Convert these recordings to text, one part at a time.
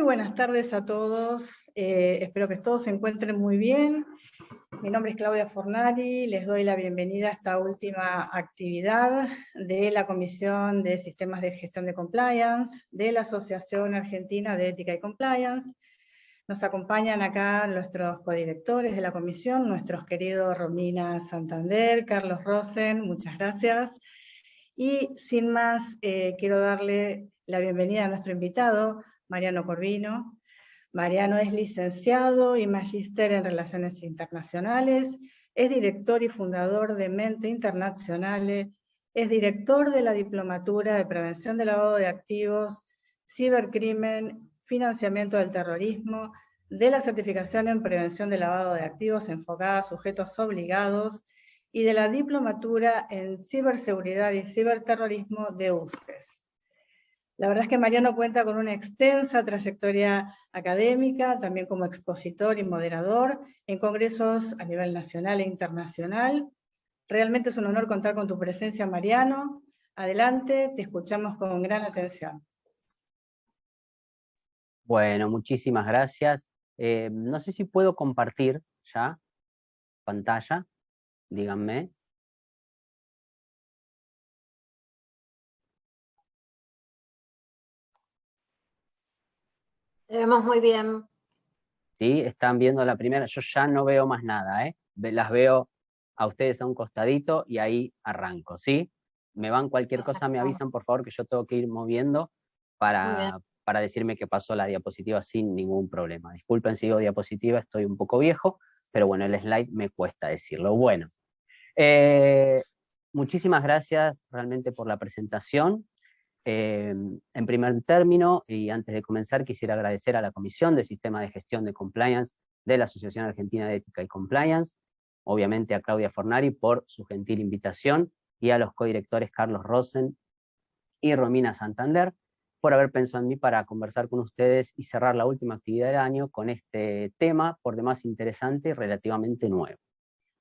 buenas tardes a todos. Espero que todos se encuentren muy bien. Mi nombre es Claudia Fornari. Les doy la bienvenida a esta última actividad de la Comisión de Sistemas de Gestión de Compliance de la Asociación Argentina de Ética y Compliance. Nos acompañan acá nuestros codirectores de la comisión, nuestros queridos Romina Santander, Carlos Rosen, muchas gracias. Y sin más, quiero darle la bienvenida a nuestro invitado, Mariano Corvino. Mariano es licenciado y magíster en Relaciones Internacionales, es director y fundador de Mente Internazionale, es director de la Diplomatura de Prevención del Lavado de Activos, Cibercrimen, Financiamiento del Terrorismo, de la Certificación en Prevención del Lavado de Activos enfocada a sujetos obligados y de la Diplomatura en Ciberseguridad y Ciberterrorismo de USCES. La verdad es que Mariano cuenta con una extensa trayectoria académica, también como expositor y moderador en congresos a nivel nacional e internacional. Realmente es un honor contar con tu presencia, Mariano. Adelante, te escuchamos con gran atención. Bueno, muchísimas gracias. No sé si puedo compartir ya pantalla, díganme. Te vemos muy bien. ¿Sí? Están viendo la primera, yo ya no veo más nada, ¿eh? Las veo a ustedes a un costadito y ahí arranco, ¿sí? Me van cualquier cosa, me avisan por favor que yo tengo que ir moviendo para decirme que pasó la diapositiva sin ningún problema. Disculpen si digo diapositiva, estoy un poco viejo, pero bueno, el slide me cuesta decirlo. Bueno, muchísimas gracias realmente por la presentación. En primer término, y antes de comenzar, quisiera agradecer a la Comisión de Sistema de Gestión de Compliance de la Asociación Argentina de Ética y Compliance, obviamente a Claudia Fornari por su gentil invitación, y a los codirectores Carlos Rosen y Romina Santander, por haber pensado en mí para conversar con ustedes y cerrar la última actividad del año con este tema, por demás interesante y relativamente nuevo.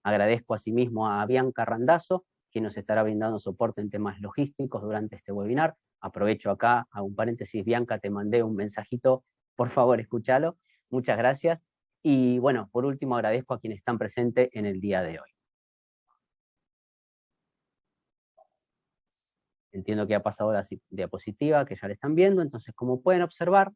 Agradezco asimismo a Bianca Randazzo, quien nos estará brindando soporte en temas logísticos durante este webinar. Aprovecho acá, hago un paréntesis, Bianca, te mandé un mensajito, por favor, escúchalo. Muchas gracias. Y bueno, por último, agradezco a quienes están presentes en el día de hoy. Entiendo que ha pasado la diapositiva, que ya la están viendo, entonces como pueden observar,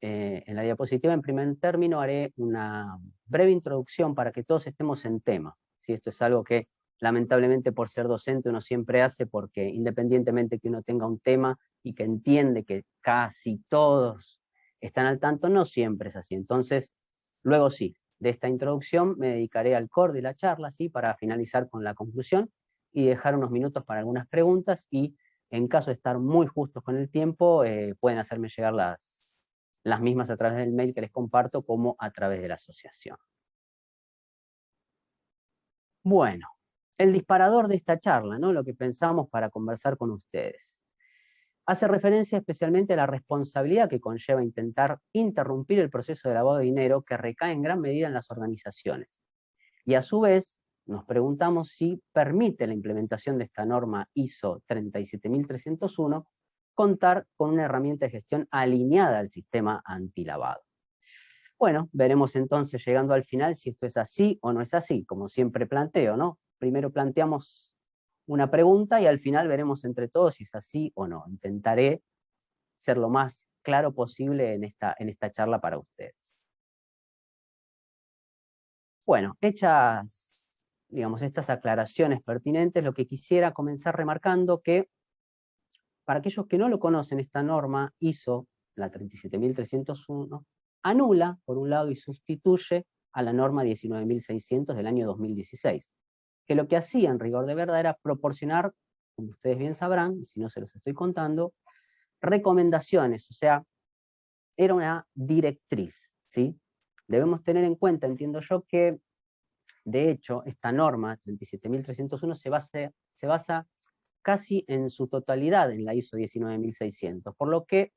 en la diapositiva en primer término haré una breve introducción para que todos estemos en tema. ¿Sí? Esto es algo que lamentablemente por ser docente uno siempre hace, porque independientemente que uno tenga un tema y que entiende que casi todos están al tanto, no siempre es así. Entonces, luego sí, de esta introducción me dedicaré al core de la charla, ¿sí? Para finalizar con la conclusión y dejar unos minutos para algunas preguntas, y en caso de estar muy justos con el tiempo, pueden hacerme llegar las mismas a través del mail que les comparto, como a través de la asociación. Bueno, el disparador de esta charla, ¿no? Lo que pensamos para conversar con ustedes. Hace referencia especialmente a la responsabilidad que conlleva intentar interrumpir el proceso de lavado de dinero, que recae en gran medida en las organizaciones. Y a su vez, nos preguntamos si permite la implementación de esta norma ISO 37301 contar con una herramienta de gestión alineada al sistema antilavado. Bueno, veremos entonces, llegando al final, si esto es así o no es así, como siempre planteo, ¿no? Primero planteamos una pregunta y al final veremos entre todos si es así o no. Intentaré ser lo más claro posible en esta charla para ustedes. Bueno, hechas, digamos, estas aclaraciones pertinentes, lo que quisiera comenzar remarcando que, para aquellos que no lo conocen, esta norma ISO, la 37301, anula, por un lado, y sustituye a la norma 19600 del año 2016, que lo que hacía en rigor de verdad era proporcionar, como ustedes bien sabrán, y si no se los estoy contando, recomendaciones, o sea, era una directriz, ¿sí? Debemos tener en cuenta, entiendo yo, que de hecho esta norma 37301 se basa casi en su totalidad en la ISO 19600, por lo que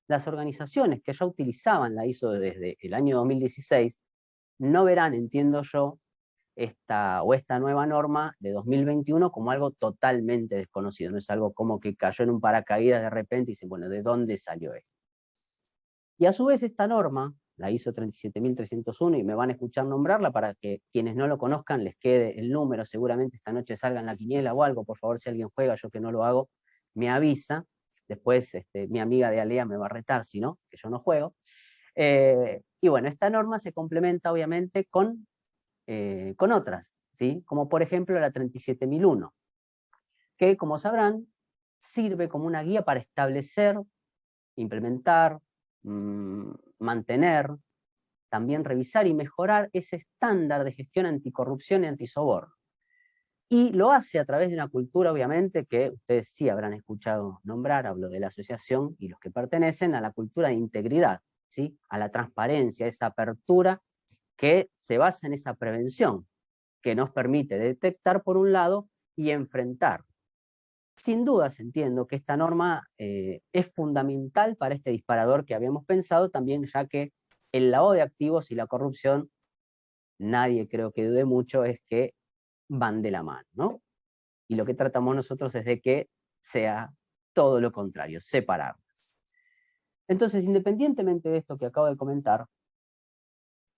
las organizaciones que ya utilizaban la ISO desde el año 2016 no verán, entiendo yo, esta nueva norma de 2021 como algo totalmente desconocido. No es algo como que cayó en un paracaídas de repente y dicen, bueno, ¿de dónde salió esto? Y a su vez esta norma, la ISO 37301, y me van a escuchar nombrarla para que quienes no lo conozcan les quede el número, seguramente esta noche salga en la quiniela o algo, por favor, si alguien juega, yo que no lo hago, me avisa. Después mi amiga de Alea me va a retar, si no, que yo no juego. Y bueno, esta norma se complementa obviamente con otras, ¿sí? Como por ejemplo la 37001, que como sabrán, sirve como una guía para establecer, implementar, mantener, también revisar y mejorar ese estándar de gestión anticorrupción y antisoborno. Y lo hace a través de una cultura, obviamente, que ustedes sí habrán escuchado nombrar, hablo de la asociación y los que pertenecen a la cultura de integridad, ¿sí? A la transparencia, esa apertura que se basa en esa prevención, que nos permite detectar por un lado y enfrentar. Sin dudas entiendo que esta norma es fundamental para este disparador que habíamos pensado también, ya que el lavado de activos y la corrupción, nadie creo que dude mucho, es que van de la mano, ¿no? Y lo que tratamos nosotros es de que sea todo lo contrario, separarlas. Entonces, independientemente de esto que acabo de comentar,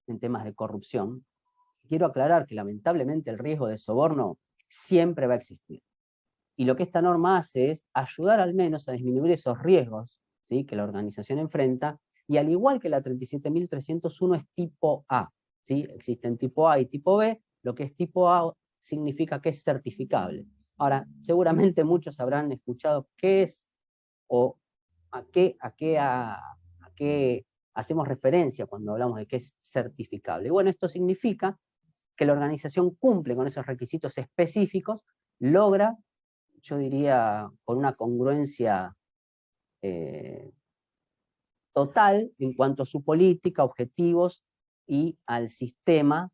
en temas de corrupción, quiero aclarar que lamentablemente el riesgo de soborno siempre va a existir. Y lo que esta norma hace es ayudar al menos a disminuir esos riesgos, ¿sí?, que la organización enfrenta, y al igual que la 37301 es tipo A, ¿sí? Existen tipo A y tipo B, lo que es tipo A significa que es certificable. Ahora, seguramente muchos habrán escuchado qué es o a qué hacemos referencia cuando hablamos de que es certificable. Bueno, esto significa que la organización cumple con esos requisitos específicos, logra, yo diría, con una congruencia total en cuanto a su política, objetivos y al sistema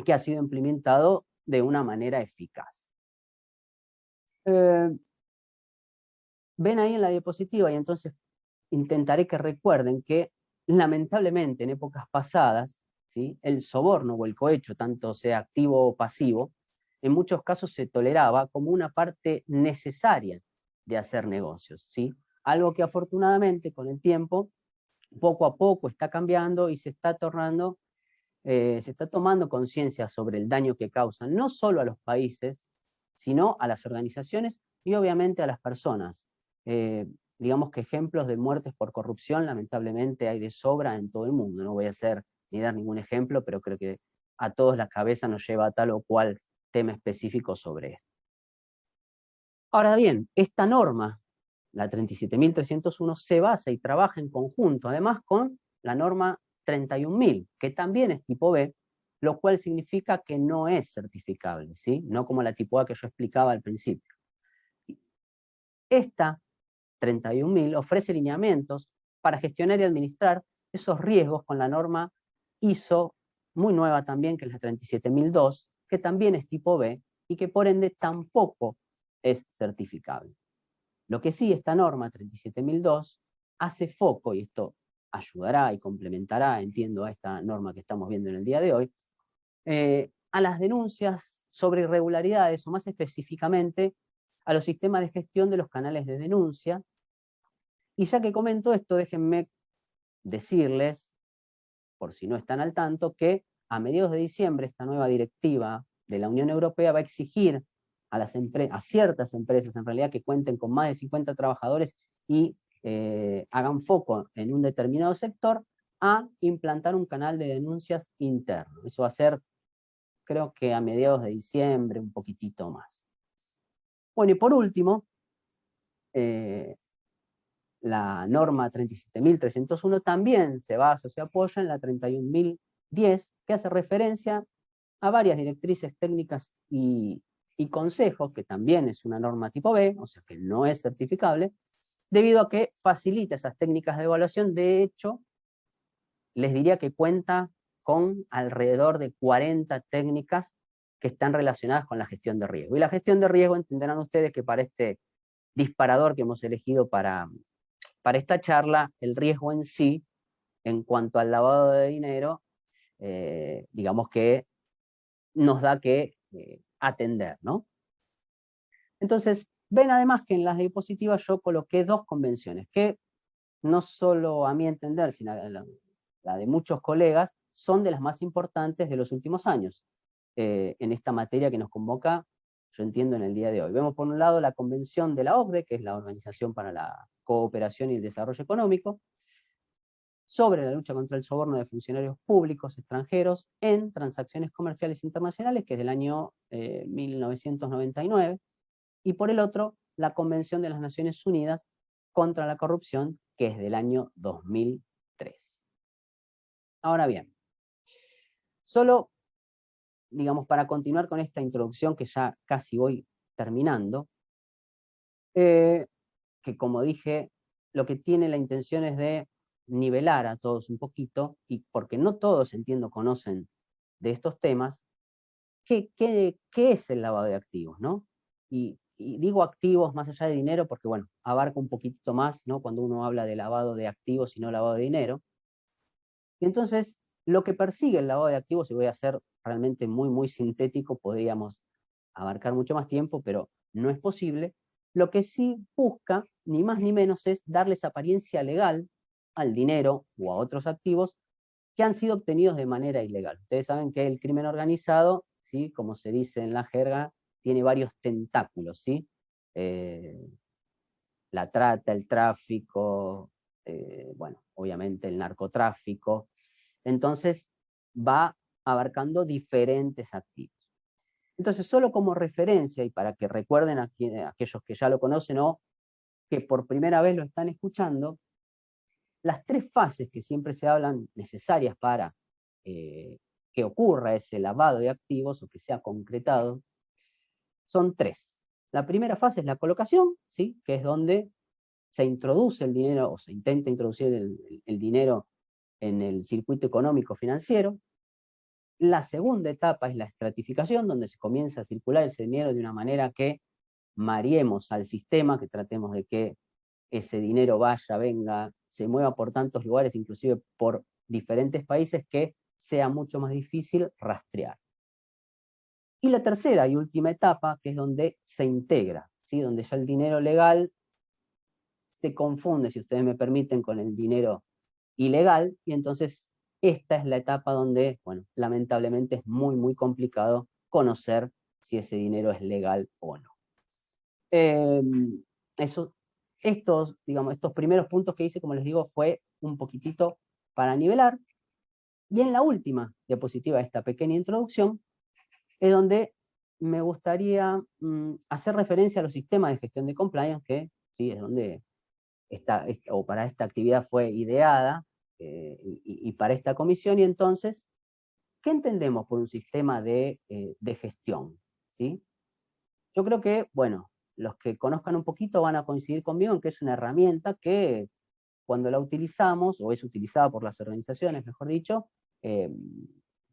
que ha sido implementado de una manera eficaz. Ven ahí en la diapositiva, y entonces intentaré que recuerden que lamentablemente en épocas pasadas, ¿sí?, el soborno o el cohecho, tanto sea activo o pasivo, en muchos casos se toleraba como una parte necesaria de hacer negocios, ¿sí? Algo que afortunadamente con el tiempo, poco a poco está cambiando y se está tomando conciencia sobre el daño que causan, no solo a los países, sino a las organizaciones y obviamente a las personas. Digamos que ejemplos de muertes por corrupción, lamentablemente, hay de sobra en todo el mundo. No voy a hacer ni dar ningún ejemplo, pero creo que a todos la cabeza nos lleva a tal o cual tema específico sobre esto. Ahora bien, esta norma, la 37301, se basa y trabaja en conjunto, además con la norma 31000, que también es tipo B, lo cual significa que no es certificable, ¿sí? No como la tipo A que yo explicaba al principio. Esta 31000 ofrece lineamientos para gestionar y administrar esos riesgos con la norma ISO, muy nueva también, que es la 37002, que también es tipo B y que por ende tampoco es certificable. Lo que sí, esta norma 37002 hace foco, y esto ayudará y complementará, entiendo, a esta norma que estamos viendo en el día de hoy, a las denuncias sobre irregularidades, o más específicamente, a los sistemas de gestión de los canales de denuncia. Y ya que comento esto, déjenme decirles, por si no están al tanto, que a mediados de diciembre esta nueva directiva de la Unión Europea va a exigir a ciertas empresas, en realidad, que cuenten con más de 50 trabajadores y hagan foco en un determinado sector, a implantar un canal de denuncias interno. Eso va a ser, creo que a mediados de diciembre, un poquitito más. Bueno, y por último, la norma 37301 también se basa o se apoya en la 31010, que hace referencia a varias directrices técnicas y consejos, que también es una norma tipo B, o sea que no es certificable, debido a que facilita esas técnicas de evaluación. De hecho, les diría que cuenta con alrededor de 40 técnicas que están relacionadas con la gestión de riesgo. Y la gestión de riesgo, entenderán ustedes que para este disparador que hemos elegido para esta charla, el riesgo en sí, en cuanto al lavado de dinero, digamos que nos da que atender, ¿no? Entonces, ven además que en las diapositivas yo coloqué dos convenciones, que no solo a mi entender, sino la de muchos colegas, son de las más importantes de los últimos años, en esta materia que nos convoca, yo entiendo, en el día de hoy. Vemos por un lado la Convención de la OCDE, que es la Organización para la Cooperación y el Desarrollo Económico, sobre la lucha contra el soborno de funcionarios públicos extranjeros en transacciones comerciales internacionales, que es del año 1999, y por el otro, la Convención de las Naciones Unidas contra la Corrupción, que es del año 2003. Ahora bien, solo, digamos, para continuar con esta introducción que ya casi voy terminando, que como dije, lo que tiene la intención es de nivelar a todos un poquito, y porque no todos, entiendo, conocen de estos temas, ¿qué es el lavado de activos, ¿no? Y digo activos más allá de dinero porque, bueno, abarca un poquito más, ¿no? Cuando uno habla de lavado de activos y no lavado de dinero. Y entonces, lo que persigue el lavado de activos, y voy a ser realmente muy sintético, podríamos abarcar mucho más tiempo, pero no es posible. Lo que sí busca, ni más ni menos, es darles apariencia legal al dinero o a otros activos que han sido obtenidos de manera ilegal. Ustedes saben que el crimen organizado, ¿sí?, como se dice en la jerga, tiene varios tentáculos, ¿sí? La trata, el tráfico, bueno, obviamente el narcotráfico. Entonces, va abarcando diferentes activos. Entonces, solo como referencia, y para que recuerden a aquellos que ya lo conocen o que por primera vez lo están escuchando, las tres fases que siempre se hablan necesarias para que ocurra ese lavado de activos o que sea concretado, son tres. La primera fase es la colocación, ¿sí?, que es donde se introduce el dinero o se intenta introducir el dinero en el circuito económico financiero. La segunda etapa es la estratificación, donde se comienza a circular ese dinero de una manera que mareemos al sistema, que tratemos de que ese dinero vaya, venga, se mueva por tantos lugares, inclusive por diferentes países, que sea mucho más difícil rastrear. Y la tercera y última etapa, que es donde se integra, ¿sí?, donde ya el dinero legal se confunde, si ustedes me permiten, con el dinero ilegal, y entonces esta es la etapa donde, bueno, lamentablemente es muy complicado conocer si ese dinero es legal o no. Estos primeros puntos que hice, como les digo, fue un poquitito para nivelar, y en la última diapositiva de esta pequeña introducción es donde me gustaría hacer referencia a los sistemas de gestión de compliance, que sí, es donde o para esta actividad fue ideada, y para esta comisión. Y entonces, ¿qué entendemos por un sistema de gestión? ¿Sí? Yo creo que, bueno, los que conozcan un poquito van a coincidir conmigo en que es una herramienta que cuando la utilizamos, o es utilizada por las organizaciones, mejor dicho,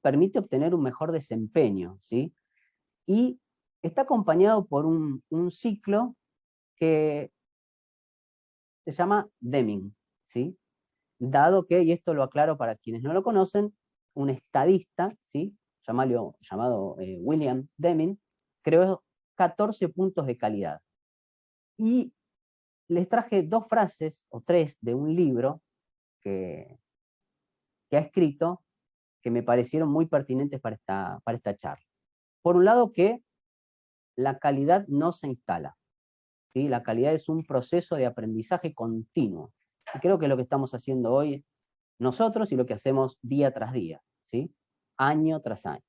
permite obtener un mejor desempeño, ¿sí? Y está acompañado por un ciclo que se llama Deming, ¿sí? Dado que, y esto lo aclaro para quienes no lo conocen, un estadista, ¿sí?, llamado William Deming, creó 14 puntos de calidad. Y les traje dos frases, o tres, de un libro que ha escrito, que me parecieron muy pertinentes para esta charla. Por un lado, que la calidad no se instala, ¿sí? La calidad es un proceso de aprendizaje continuo. Y creo que es lo que estamos haciendo hoy nosotros y lo que hacemos día tras día, ¿sí?, año tras año.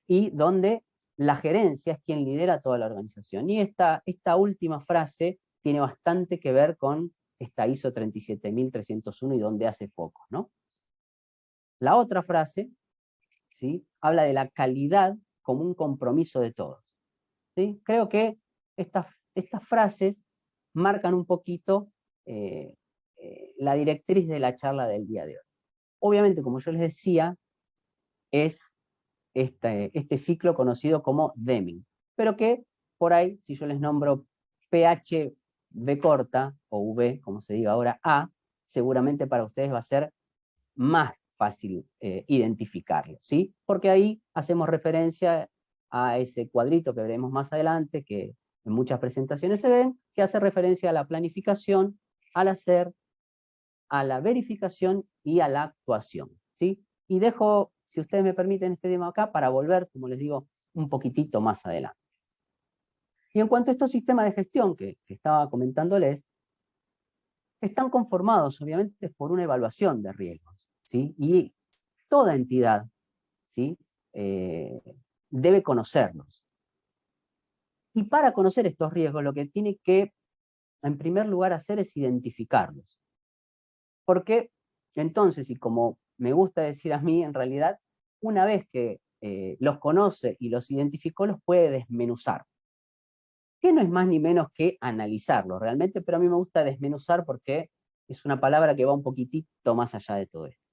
Y donde la gerencia es quien lidera toda la organización. Y esta última frase tiene bastante que ver con esta ISO 37301 y donde hace foco, ¿no? La otra frase, ¿sí?, habla de la calidad como un compromiso de todos, ¿sí? Creo que estas frases marcan un poquito la directriz de la charla del día de hoy. Obviamente, como yo les decía, es este ciclo conocido como Deming, pero que por ahí, si yo les nombro PH V corta, o V, como se diga ahora, A, seguramente para ustedes va a ser más fácil identificarlo, ¿sí? Porque ahí hacemos referencia a ese cuadrito que veremos más adelante, que en muchas presentaciones se ven, que hace referencia a la planificación, al hacer, a la verificación y a la actuación, ¿sí? Y dejo, si ustedes me permiten, este tema acá para volver, como les digo, un poquitito más adelante. Y en cuanto a estos sistemas de gestión que estaba comentándoles, están conformados, obviamente, por una evaluación de riesgos, ¿sí? Y toda entidad, ¿sí? Debe conocerlos. Y para conocer estos riesgos, lo que tiene que, en primer lugar, hacer es identificarlos. Porque entonces, y como me gusta decir a mí, en realidad, una vez que los conoce y los identificó, los puede desmenuzar. Que no es más ni menos que analizarlos realmente, pero a mí me gusta desmenuzar porque es una palabra que va un poquitito más allá de todo esto.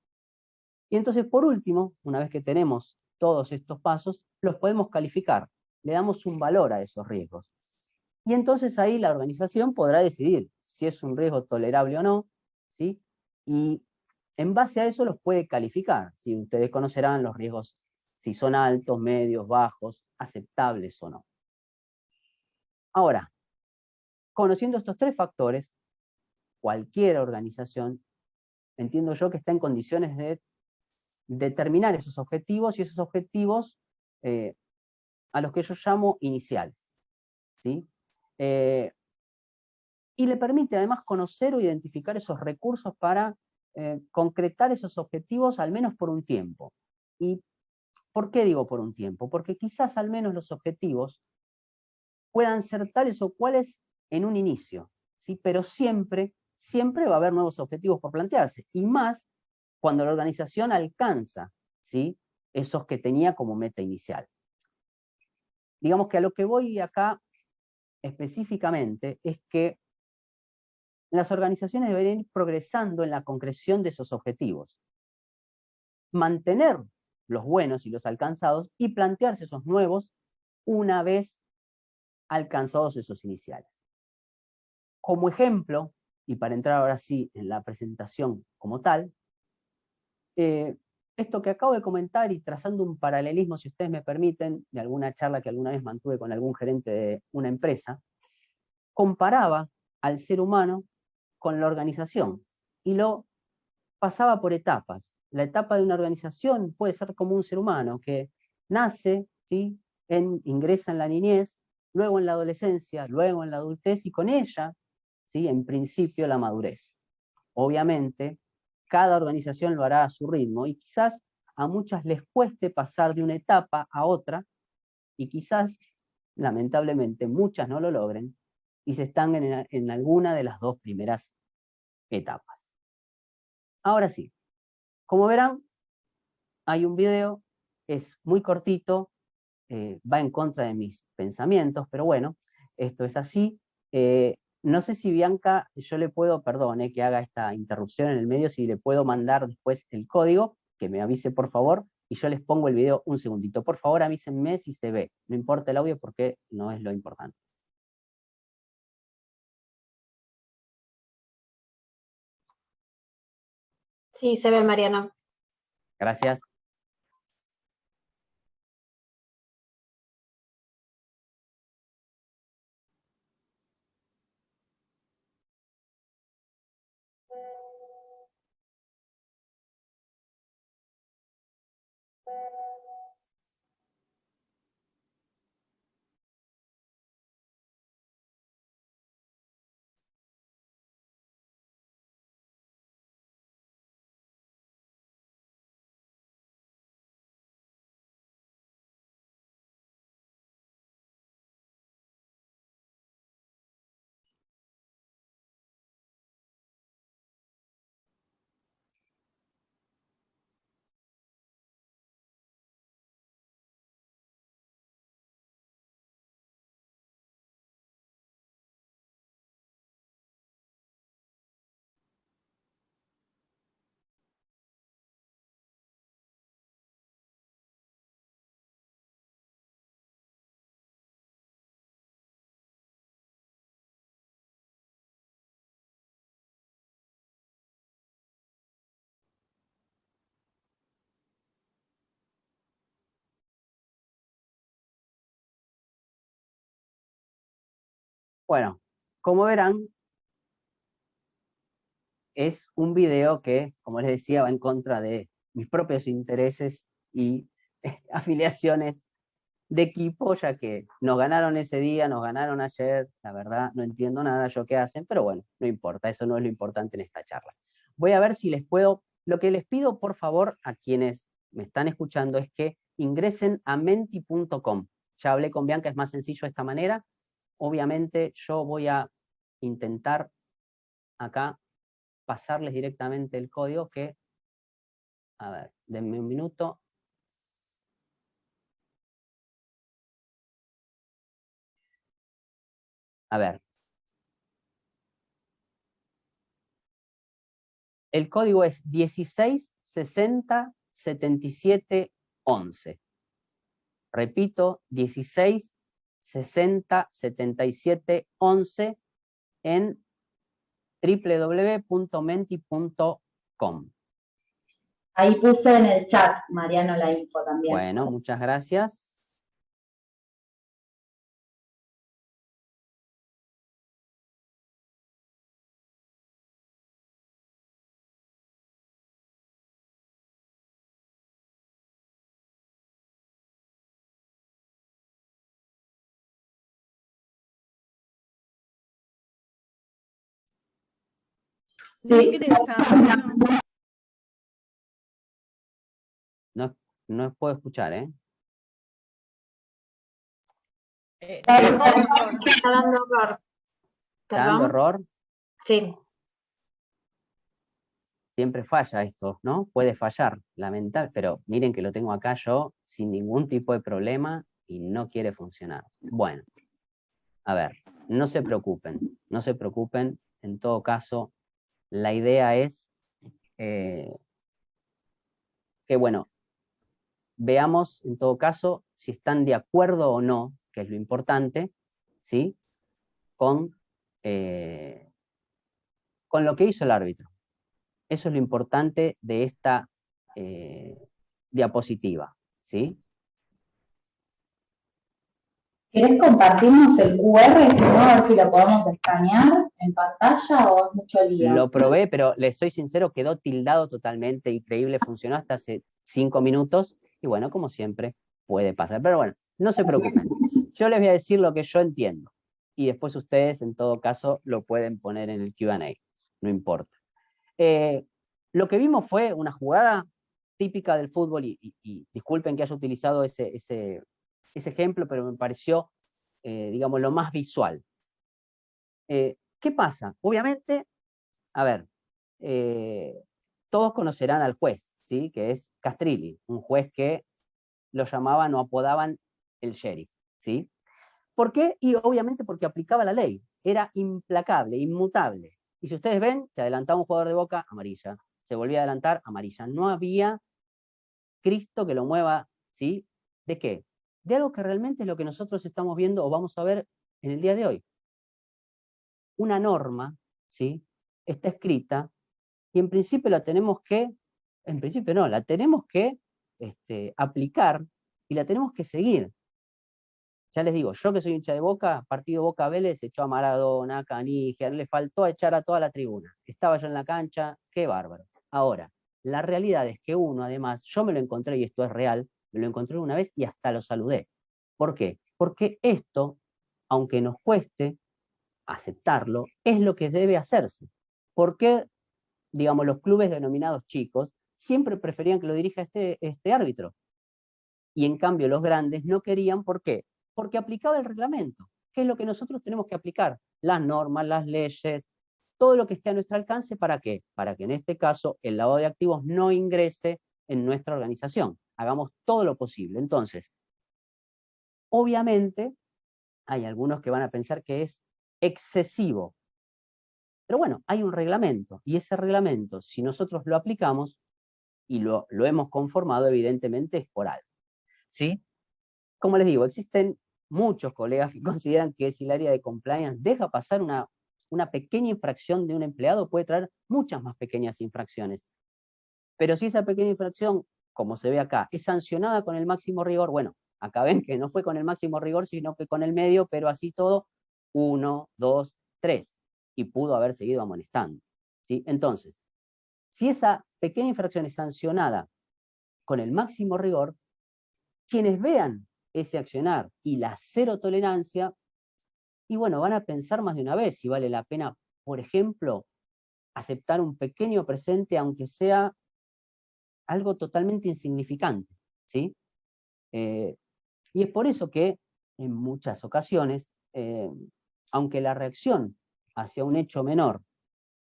Y entonces, por último, una vez que tenemos todos estos pasos, los podemos calificar. Le damos un valor a esos riesgos. Y entonces ahí la organización podrá decidir si es un riesgo tolerable o no, ¿sí? Y en base a eso los puede calificar. Si ustedes conocerán los riesgos, si son altos, medios, bajos, aceptables o no. Ahora, conociendo estos tres factores, cualquier organización, entiendo yo que está en condiciones de determinar esos objetivos y esos objetivos a los que yo llamo iniciales, ¿sí? Y le permite además conocer o identificar esos recursos para concretar esos objetivos al menos por un tiempo. ¿Y por qué digo por un tiempo? Porque quizás al menos los objetivos puedan ser tales o cuales en un inicio, ¿sí? Pero siempre va a haber nuevos objetivos por plantearse, y más cuando la organización alcanza, ¿sí? Esos que tenía como meta inicial. Digamos que a lo que voy acá específicamente es que las organizaciones deberían ir progresando en la concreción de esos objetivos, mantener los buenos y los alcanzados y plantearse esos nuevos una vez alcanzados esos iniciales. Como ejemplo, y para entrar ahora sí en la presentación como tal, esto que acabo de comentar y trazando un paralelismo, si ustedes me permiten, de alguna charla que alguna vez mantuve con algún gerente de una empresa, comparaba al ser humano con la organización y lo pasaba por etapas. La etapa de una organización puede ser como un ser humano que nace, ¿sí? Ingresa en la niñez, luego en la adolescencia, luego en la adultez y con ella, ¿sí? En principio, la madurez. Obviamente, cada organización lo hará a su ritmo y quizás a muchas les cueste pasar de una etapa a otra y quizás, lamentablemente, muchas no lo logren y se están en alguna de las dos primeras etapas. Ahora sí, como verán, hay un video, es muy cortito, va en contra de mis pensamientos, pero bueno, esto es así. No sé si Bianca, yo le puedo, perdón, que haga esta interrupción en el medio, si le puedo mandar después el código, que me avise por favor, y yo les pongo el video un segundito. Por favor, avísenme si se ve. No importa el audio porque no es lo importante. Sí, se ve, Mariano. Gracias. Bueno, como verán, es un video que, como les decía, va en contra de mis propios intereses y afiliaciones de equipo, ya que nos ganaron ese día, nos ganaron ayer, la verdad no entiendo nada yo qué hacen, pero bueno, no importa, eso no es lo importante en esta charla. Voy a ver si les puedo, lo que les pido por favor a quienes me están escuchando es que ingresen a menti.com. Ya hablé con Bianca, es más sencillo de esta manera. Obviamente yo voy a intentar acá pasarles directamente el código que, a ver, denme un minuto. A ver. El código es 16607711. Repito, 16607711 en www.menti.com. Ahí puse en el chat, Mariano, la info también. Bueno, muchas gracias. No ingresa, Mariano. No puedo escuchar, ¿eh? Está dando error. ¿Está dando error? Sí. Siempre falla esto, ¿no? Puede fallar, lamentable, pero miren que lo tengo acá yo sin ningún tipo de problema y no quiere funcionar. Bueno, a ver, no se preocupen, en todo caso, la idea es que, bueno, veamos en todo caso si están de acuerdo o no, que es lo importante, ¿sí? Con lo que hizo el árbitro. Eso es lo importante de esta diapositiva, ¿sí? ¿Querés compartirnos el QR, si no, a ver si lo podemos escanear en pantalla o es mucho lío? Lo probé, pero les soy sincero, quedó tildado totalmente, increíble, funcionó hasta hace 5 minutos, y bueno, como siempre, puede pasar. Pero bueno, no se preocupen. Yo les voy a decir lo que yo entiendo, y después ustedes, en todo caso, lo pueden poner en el Q&A, no importa. Lo que vimos fue una jugada típica del fútbol, y disculpen que haya utilizado ese ejemplo, pero me pareció, digamos, lo más visual. ¿Qué pasa? Obviamente, a ver, todos conocerán al juez, ¿sí? Que es Castrilli, un juez que lo llamaban o apodaban el sheriff, ¿sí? ¿Por qué? Y obviamente porque aplicaba la ley, era implacable, inmutable. Y si ustedes ven, se adelantaba un jugador de Boca, amarilla, se volvía a adelantar, amarilla. No había Cristo que lo mueva, ¿sí? ¿De qué? De algo que realmente es lo que nosotros estamos viendo o vamos a ver en el día de hoy. Una norma, ¿sí? Está escrita y en principio la tenemos que, en principio no, la tenemos que aplicar y la tenemos que seguir. Ya les digo, yo que soy hincha de Boca, partido Boca-Vélez, echó a Maradona, a Canigia, le faltó echar a toda la tribuna. Estaba yo en la cancha, qué bárbaro. Ahora, la realidad es que uno, además, yo me lo encontré, y esto es real, me lo encontré una vez y hasta lo saludé. ¿Por qué? Porque esto, aunque nos cueste aceptarlo, es lo que debe hacerse. ¿Por qué, digamos, los clubes denominados chicos siempre preferían que lo dirija este árbitro? Y en cambio los grandes no querían, ¿por qué? Porque aplicaba el reglamento, que es lo que nosotros tenemos que aplicar, las normas, las leyes, todo lo que esté a nuestro alcance, ¿para qué? Para que en este caso el lavado de activos no ingrese en nuestra organización. Hagamos todo lo posible. Entonces, obviamente, hay algunos que van a pensar que es excesivo. Pero bueno, hay un reglamento, y ese reglamento, si nosotros lo aplicamos y lo hemos conformado, evidentemente es por algo, ¿sí? Como les digo, existen muchos colegas que consideran que si el área de compliance deja pasar una pequeña infracción de un empleado, puede traer muchas más pequeñas infracciones. Pero si esa pequeña infracción, como se ve acá, es sancionada con el máximo rigor, bueno, acá ven que no fue con el máximo rigor, sino que con el medio, pero así todo, 1, 2, 3, y pudo haber seguido amonestando, ¿sí? Entonces, si esa pequeña infracción es sancionada con el máximo rigor, quienes vean ese accionar y la cero tolerancia, y bueno, van a pensar más de una vez si vale la pena, por ejemplo, aceptar un pequeño presente, aunque sea algo totalmente insignificante, ¿sí? Y es por eso que en muchas ocasiones, aunque la reacción hacia un hecho menor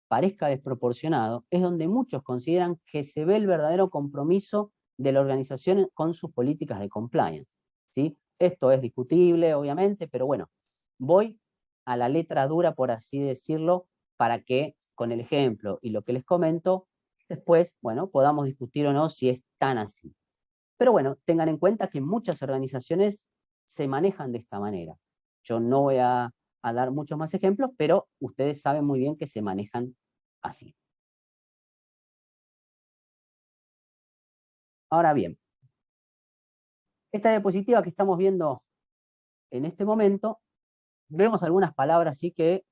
parezca desproporcionado, es donde muchos consideran que se ve el verdadero compromiso de la organización con sus políticas de compliance, ¿sí? Esto es discutible, obviamente, pero bueno, voy a la letra dura, por así decirlo, para que con el ejemplo y lo que les comento, después, bueno, podamos discutir o no si es tan así. Pero bueno, tengan en cuenta que muchas organizaciones se manejan de esta manera. Yo no voy a dar muchos más ejemplos, pero ustedes saben muy bien que se manejan así. Ahora bien, esta diapositiva que estamos viendo en este momento, vemos algunas palabras así que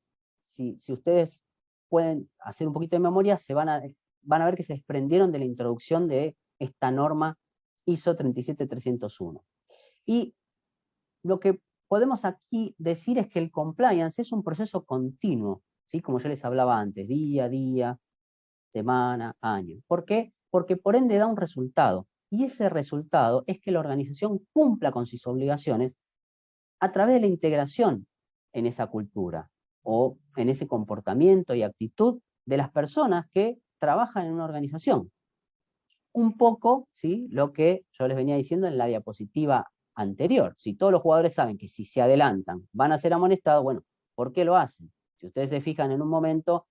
si ustedes pueden hacer un poquito de memoria, van a ver que se desprendieron de la introducción de esta norma ISO 37301. Y lo que podemos aquí decir es que el compliance es un proceso continuo, ¿sí? Como yo les hablaba antes, día a día, semana, año. ¿Por qué? Porque por ende da un resultado. Y ese resultado es que la organización cumpla con sus obligaciones a través de la integración en esa cultura o en ese comportamiento y actitud de las personas que trabajan en una organización. Un poco, ¿sí?, lo que yo les venía diciendo en la diapositiva anterior. Si todos los jugadores saben que si se adelantan van a ser amonestados, bueno, ¿por qué lo hacen? Si ustedes se fijan en un momento,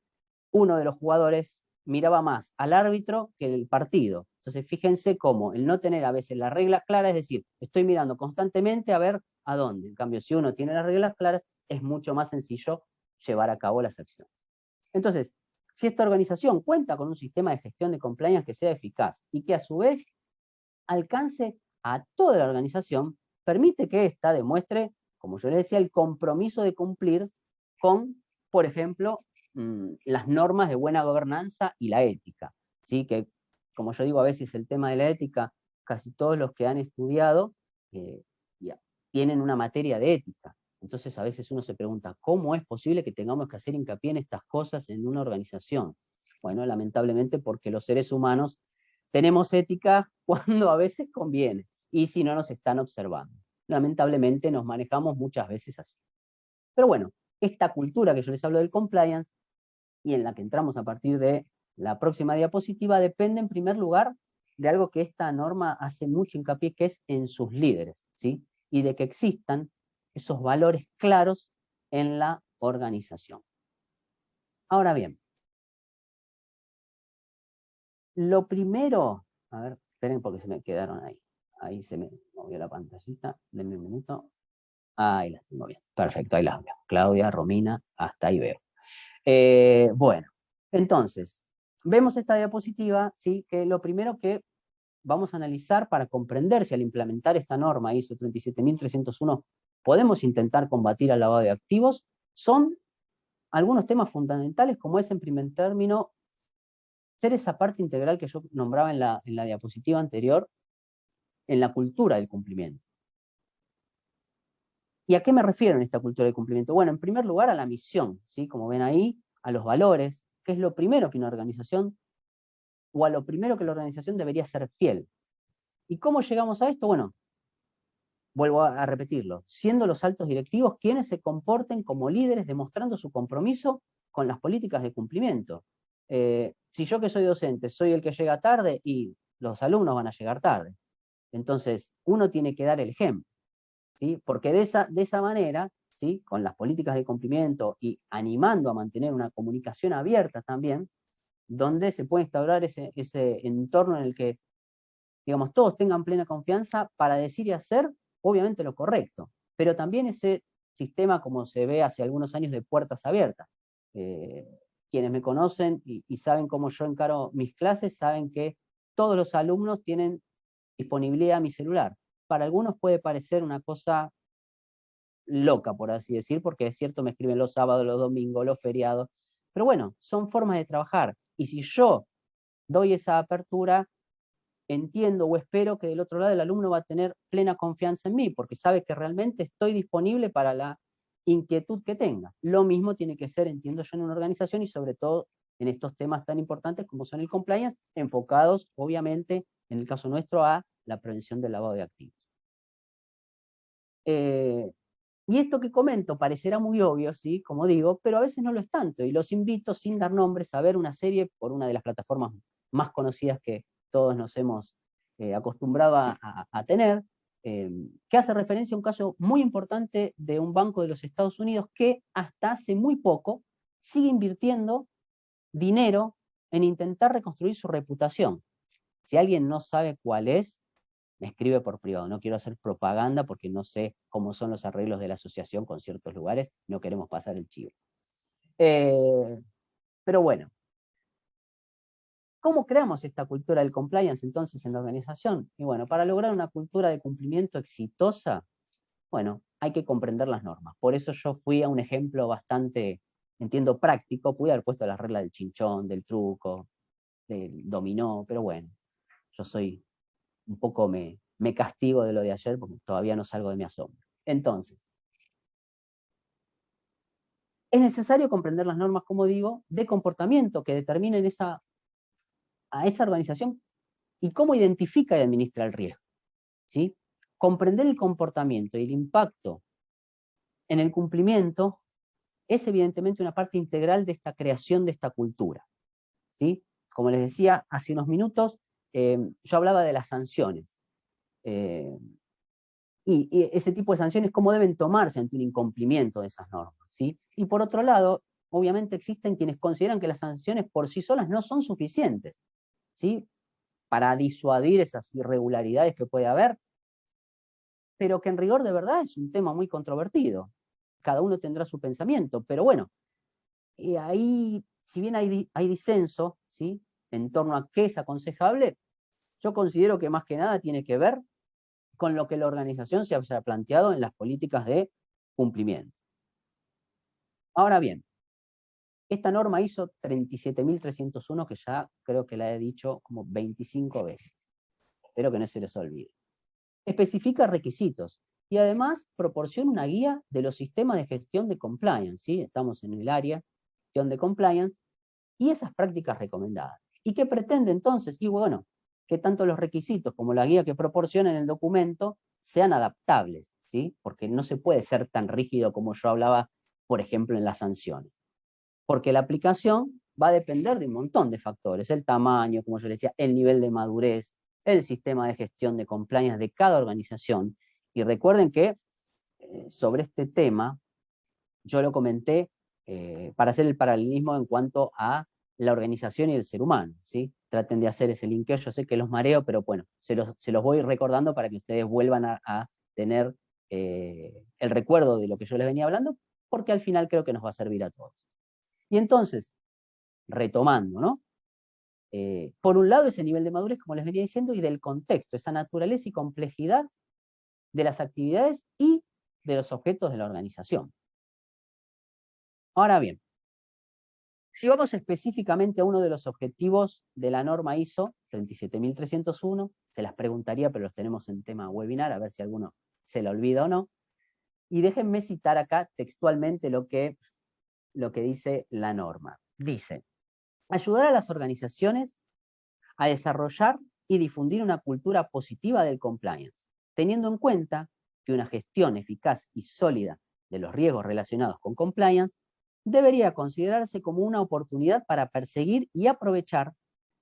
uno de los jugadores miraba más al árbitro que el partido. Entonces fíjense cómo el no tener a veces las reglas claras, es decir, estoy mirando constantemente a ver a dónde. En cambio, si uno tiene las reglas claras, es mucho más sencillo llevar a cabo las acciones. Entonces, si esta organización cuenta con un sistema de gestión de compliance que sea eficaz y que a su vez alcance a toda la organización, permite que ésta demuestre, como yo les decía, el compromiso de cumplir con, por ejemplo, las normas de buena gobernanza y la ética, ¿sí? Que, como yo digo, a veces el tema de la ética, casi todos los que han estudiado tienen una materia de ética. Entonces a veces uno se pregunta, ¿cómo es posible que tengamos que hacer hincapié en estas cosas en una organización? Bueno, lamentablemente porque los seres humanos tenemos ética cuando a veces conviene, y si no nos están observando. Lamentablemente nos manejamos muchas veces así. Pero bueno, esta cultura que yo les hablo del compliance, y en la que entramos a partir de la próxima diapositiva, depende en primer lugar de algo que esta norma hace mucho hincapié, que es en sus líderes, ¿sí? Y de que existan esos valores claros en la organización. Ahora bien, lo primero, a ver, esperen porque se me quedaron ahí. Ahí se me movió la pantallita, denme un minuto. Ahí las tengo bien, perfecto, ahí las veo. Claudia, Romina, hasta ahí veo. Bueno, entonces, vemos esta diapositiva, ¿sí? Que lo primero que vamos a analizar para comprender si al implementar esta norma ISO 37301 podemos intentar combatir al lavado de activos, son algunos temas fundamentales, como es en primer término ser esa parte integral que yo nombraba en la diapositiva anterior, en la cultura del cumplimiento. ¿Y a qué me refiero en esta cultura del cumplimiento? Bueno, en primer lugar a la misión, ¿sí? Como ven ahí, a los valores, que es lo primero que una organización, o a lo primero que la organización debería ser fiel. ¿Y cómo llegamos a esto? Bueno, vuelvo a repetirlo, siendo los altos directivos quienes se comporten como líderes, demostrando su compromiso con las políticas de cumplimiento. Si yo, que soy docente, soy el que llega tarde, y los alumnos van a llegar tarde. Entonces, uno tiene que dar el ejemplo, ¿sí? Porque de esa manera, ¿sí?, con las políticas de cumplimiento y animando a mantener una comunicación abierta también, donde se puede instaurar ese entorno en el que, digamos, todos tengan plena confianza para decir y hacer, obviamente, lo correcto, pero también ese sistema, como se ve hace algunos años, de puertas abiertas. Quienes me conocen y saben cómo yo encaro mis clases, saben que todos los alumnos tienen disponibilidad a mi celular. Para algunos puede parecer una cosa loca, por así decir, porque es cierto, me escriben los sábados, los domingos, los feriados, Pero bueno, son formas de trabajar. Y si yo doy esa apertura, entiendo o espero que del otro lado el alumno va a tener plena confianza en mí, porque sabe que realmente estoy disponible para la inquietud que tenga. Lo mismo tiene que ser, entiendo yo, en una organización y sobre todo en estos temas tan importantes como son el compliance, enfocados obviamente, en el caso nuestro, a la prevención del lavado de activos. Y esto que comento parecerá muy obvio, ¿sí? Como digo, pero a veces no lo es tanto, y los invito, sin dar nombres, a ver una serie por una de las plataformas más conocidas que todos nos hemos acostumbrado a tener, que hace referencia a un caso muy importante de un banco de los Estados Unidos que hasta hace muy poco sigue invirtiendo dinero en intentar reconstruir su reputación. Si alguien no sabe cuál es, me escribe por privado. No quiero hacer propaganda porque no sé cómo son los arreglos de la asociación con ciertos lugares, no queremos pasar el chivo. Pero bueno, ¿cómo creamos esta cultura del compliance entonces en la organización? Y bueno, para lograr una cultura de cumplimiento exitosa, bueno, hay que comprender las normas. Por eso yo fui a un ejemplo bastante, entiendo, práctico. Pude haber puesto las reglas del chinchón, del truco, del dominó, pero bueno, yo soy un poco me castigo de lo de ayer porque todavía no salgo de mi asombro. Entonces, es necesario comprender las normas, como digo, de comportamiento que determinen a esa organización y cómo identifica y administra el riesgo, ¿sí? Comprender el comportamiento y el impacto en el cumplimiento es evidentemente una parte integral de esta creación de esta cultura, ¿sí? Como les decía hace unos minutos, yo hablaba de las sanciones. Y ese tipo de sanciones, cómo deben tomarse ante un incumplimiento de esas normas, ¿sí? Y por otro lado, obviamente existen quienes consideran que las sanciones por sí solas no son suficientes, ¿sí? Para disuadir esas irregularidades que puede haber, pero que en rigor de verdad es un tema muy controvertido. Cada uno tendrá su pensamiento, pero bueno, y ahí, si bien hay disenso, ¿sí? En torno a qué es aconsejable, yo considero que más que nada tiene que ver con lo que la organización se haya planteado en las políticas de cumplimiento. Ahora bien, esta norma ISO 37301, que ya creo que la he dicho como 25 veces, espero que no se les olvide, especifica requisitos y además proporciona una guía de los sistemas de gestión de compliance, ¿sí? Estamos en el área de gestión de compliance, y esas prácticas recomendadas. ¿Y qué pretende entonces? Y bueno, que tanto los requisitos como la guía que proporciona en el documento sean adaptables, ¿sí? Porque no se puede ser tan rígido como yo hablaba, por ejemplo, en las sanciones. Porque la aplicación va a depender de un montón de factores, el tamaño, como yo les decía, el nivel de madurez, el sistema de gestión de compliance de cada organización. Y recuerden que sobre este tema, yo lo comenté para hacer el paralelismo en cuanto a la organización y el ser humano, ¿sí? Traten de hacer ese linkeo, yo sé que los mareo, pero bueno, se los voy recordando para que ustedes vuelvan a tener el recuerdo de lo que yo les venía hablando, porque al final creo que nos va a servir a todos. Y entonces, retomando, ¿no? Por un lado, ese nivel de madurez, como les venía diciendo, y del contexto, esa naturaleza y complejidad de las actividades y de los objetos de la organización. Ahora bien, si vamos específicamente a uno de los objetivos de la norma ISO 37301, se las preguntaría, pero los tenemos en tema webinar, a ver si alguno se lo olvida o no. Y déjenme citar acá textualmente lo que dice la norma. Dice, ayudar a las organizaciones a desarrollar y difundir una cultura positiva del compliance, teniendo en cuenta que una gestión eficaz y sólida de los riesgos relacionados con compliance debería considerarse como una oportunidad para perseguir y aprovechar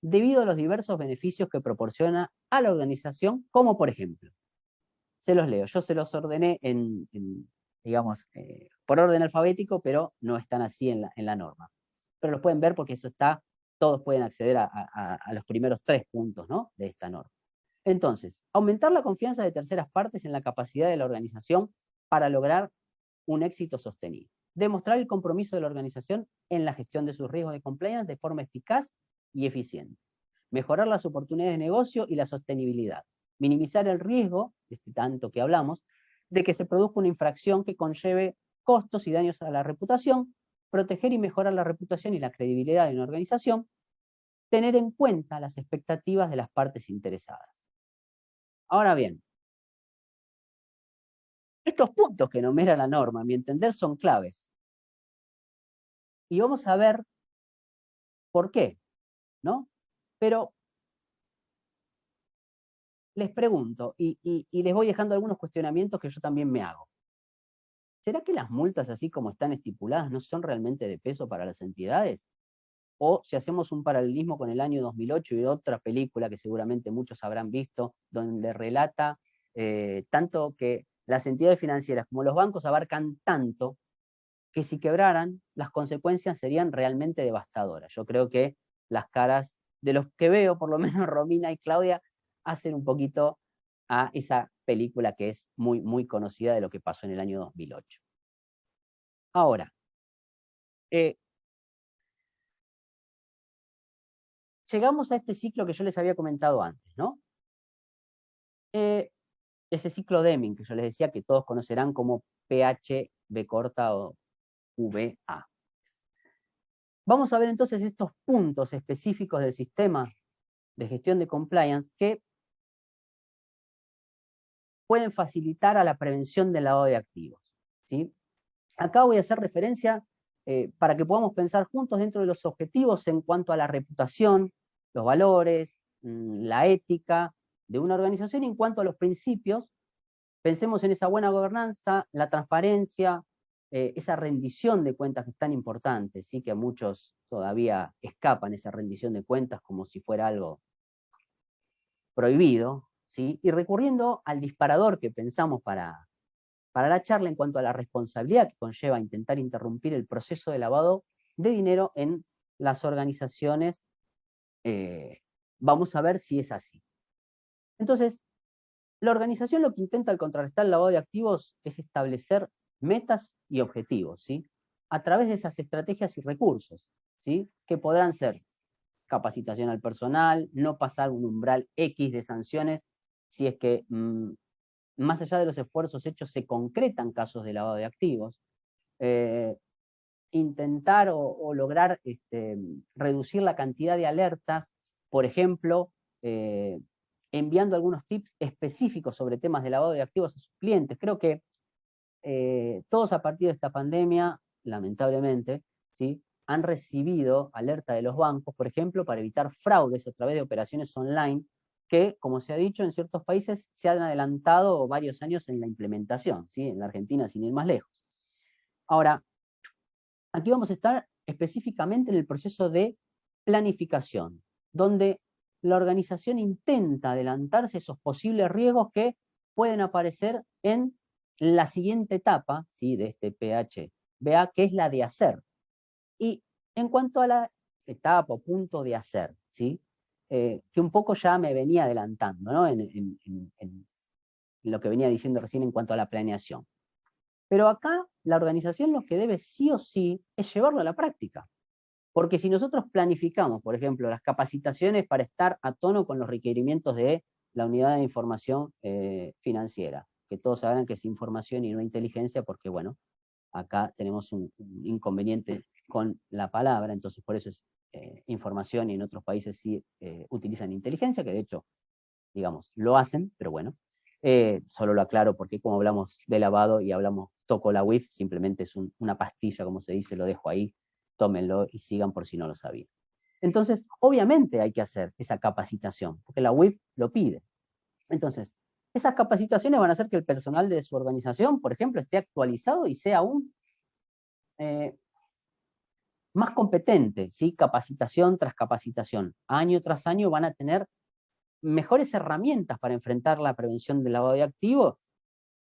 debido a los diversos beneficios que proporciona a la organización, como por ejemplo, se los leo, yo se los ordené digamos, por orden alfabético, pero no están así en la norma. Pero los pueden ver porque eso está, todos pueden acceder a los primeros 3 puntos, ¿no? De esta norma. Entonces, aumentar la confianza de terceras partes en la capacidad de la organización para lograr un éxito sostenido. Demostrar el compromiso de la organización en la gestión de sus riesgos de compliance de forma eficaz y eficiente. Mejorar las oportunidades de negocio y la sostenibilidad. Minimizar el riesgo, de este tanto que hablamos, de que se produzca una infracción que conlleve costos y daños a la reputación proteger y mejorar la reputación y la credibilidad de una organización, tener en cuenta las expectativas de las partes interesadas. Ahora bien, estos puntos que enumera la norma, a mi entender, son claves. Y vamos a ver por qué, ¿no? Pero les pregunto, y les voy dejando algunos cuestionamientos que yo también me hago. ¿Será que las multas, así como están estipuladas, no son realmente de peso para las entidades? O si hacemos un paralelismo con el año 2008 y otra película que seguramente muchos habrán visto, donde relata tanto que las entidades financieras como los bancos abarcan tanto que si quebraran, las consecuencias serían realmente devastadoras. Yo creo que las caras de los que veo, por lo menos Romina y Claudia, hacen un poquito a esa película que es muy, muy conocida de lo que pasó en el año 2008. Ahora, llegamos a este ciclo que yo les había comentado antes, ¿no? Ese ciclo Deming, que yo les decía que todos conocerán como PHB corta o VA. Vamos a ver entonces estos puntos específicos del sistema de gestión de compliance que pueden facilitar a la prevención del lavado de activos, ¿sí? Acá voy a hacer referencia para que podamos pensar juntos dentro de los objetivos en cuanto a la reputación, los valores, la ética de una organización y en cuanto a los principios. Pensemos en esa buena gobernanza, la transparencia, esa rendición de cuentas que es tan importante, ¿sí? Que a muchos todavía escapan esa rendición de cuentas como si fuera algo prohibido, ¿sí? Y recurriendo al disparador que pensamos para la charla en cuanto a la responsabilidad que conlleva intentar interrumpir el proceso de lavado de dinero en las organizaciones, vamos a ver si es así. Entonces, la organización lo que intenta al contrarrestar el lavado de activos es establecer metas y objetivos, ¿sí? A través de esas estrategias y recursos, ¿sí? Que podrán ser capacitación al personal, no pasar un umbral X de sanciones, si es que más allá de los esfuerzos hechos se concretan casos de lavado de activos, intentar o lograr reducir la cantidad de alertas, por ejemplo, enviando algunos tips específicos sobre temas de lavado de activos a sus clientes. Creo que todos a partir de esta pandemia, lamentablemente, ¿sí? Han recibido alerta de los bancos, por ejemplo, para evitar fraudes a través de operaciones online que, como se ha dicho, en ciertos países se han adelantado varios años en la implementación, ¿sí? En la Argentina, sin ir más lejos. Ahora, aquí vamos a estar específicamente en el proceso de planificación, donde la organización intenta adelantarse a esos posibles riesgos que pueden aparecer en la siguiente etapa, ¿sí? De este PHBA, que es la de hacer. Y en cuanto a la etapa o punto de hacer, ¿sí? Que un poco ya me venía adelantando, ¿no? en lo que venía diciendo recién en cuanto a la planeación. Pero acá la organización lo que debe sí o sí es llevarlo a la práctica. Porque si nosotros planificamos, por ejemplo, las capacitaciones para estar a tono con los requerimientos de la unidad de información financiera, que todos sabrán que es información y no inteligencia, porque bueno, acá tenemos un inconveniente con la palabra, entonces por eso es información y en otros países sí utilizan inteligencia, que de hecho, digamos, lo hacen, pero bueno, solo lo aclaro porque como hablamos de lavado y toco la WIF, simplemente es una pastilla, como se dice, lo dejo ahí, tómenlo y sigan por si no lo sabían. Entonces, obviamente hay que hacer esa capacitación, porque la WIF lo pide. Entonces, esas capacitaciones van a hacer que el personal de su organización, por ejemplo, esté actualizado y sea aún más competente, ¿sí? Capacitación tras capacitación. Año tras año van a tener mejores herramientas para enfrentar la prevención del lavado de activos.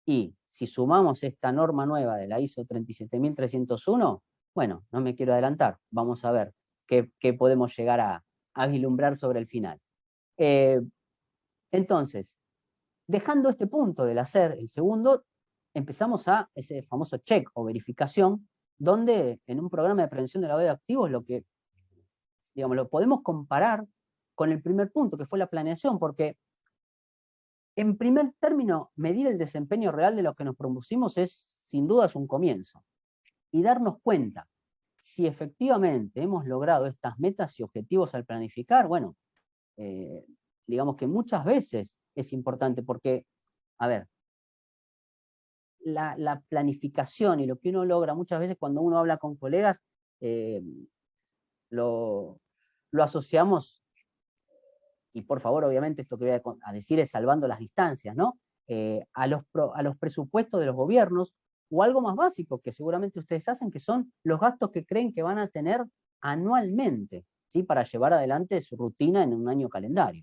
Y si sumamos esta norma nueva de la ISO 37301, bueno, no me quiero adelantar, vamos a ver qué podemos llegar a vislumbrar sobre el final. Entonces, dejando este punto del hacer, el segundo, empezamos a ese famoso check o verificación, donde en un programa de prevención del lavado de activos lo que, digamos, lo podemos comparar con el primer punto, que fue la planeación, porque en primer término, medir el desempeño real de lo que nos propusimos es, sin duda, un comienzo. Y darnos cuenta si efectivamente hemos logrado estas metas y objetivos al planificar, bueno, digamos que muchas veces es importante porque, a ver, la planificación y lo que uno logra muchas veces cuando uno habla con colegas, lo asociamos, y por favor, obviamente esto que voy a decir es salvando las distancias, ¿no? A los presupuestos de los gobiernos, o algo más básico que seguramente ustedes hacen, que son los gastos que creen que van a tener anualmente, ¿sí? Para llevar adelante su rutina en un año calendario.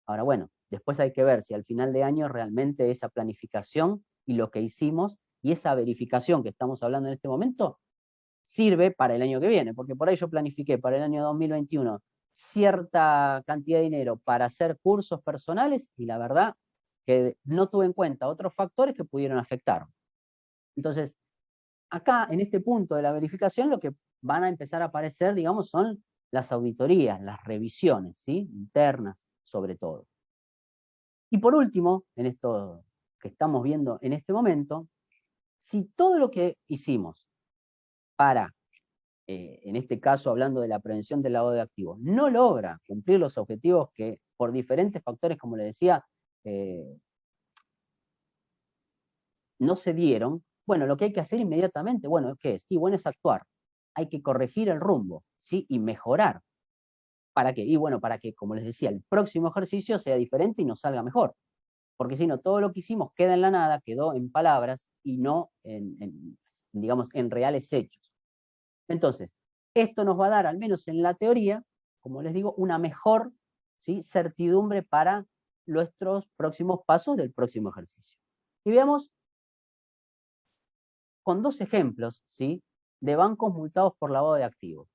Ahora, bueno, después hay que ver si al final de año realmente esa planificación y lo que hicimos, y esa verificación que estamos hablando en este momento, sirve para el año que viene, porque por ahí yo planifiqué para el año 2021 cierta cantidad de dinero para hacer cursos personales, y la verdad que no tuve en cuenta otros factores que pudieron afectar. Entonces, acá, en este punto de la verificación, lo que van a empezar a aparecer, digamos, son las auditorías, las revisiones, ¿sí? Internas, sobre todo. Y por último, en esto que estamos viendo en este momento, si todo lo que hicimos para, en este caso hablando de la prevención del lavado de activos, no logra cumplir los objetivos que por diferentes factores, como les decía, no se dieron, bueno, lo que hay que hacer inmediatamente, bueno, ¿qué es? Y bueno, es actuar. Hay que corregir el rumbo, ¿sí? Y mejorar. ¿Para qué? Y bueno, para que, como les decía, el próximo ejercicio sea diferente y nos salga mejor. Porque si no, todo lo que hicimos queda en la nada, quedó en palabras y no digamos, en reales hechos. Entonces, esto nos va a dar, al menos en la teoría, como les digo, una mejor, ¿sí? Certidumbre para nuestros próximos pasos del próximo ejercicio. Y veamos con dos ejemplos, ¿sí? De bancos multados por lavado de activos.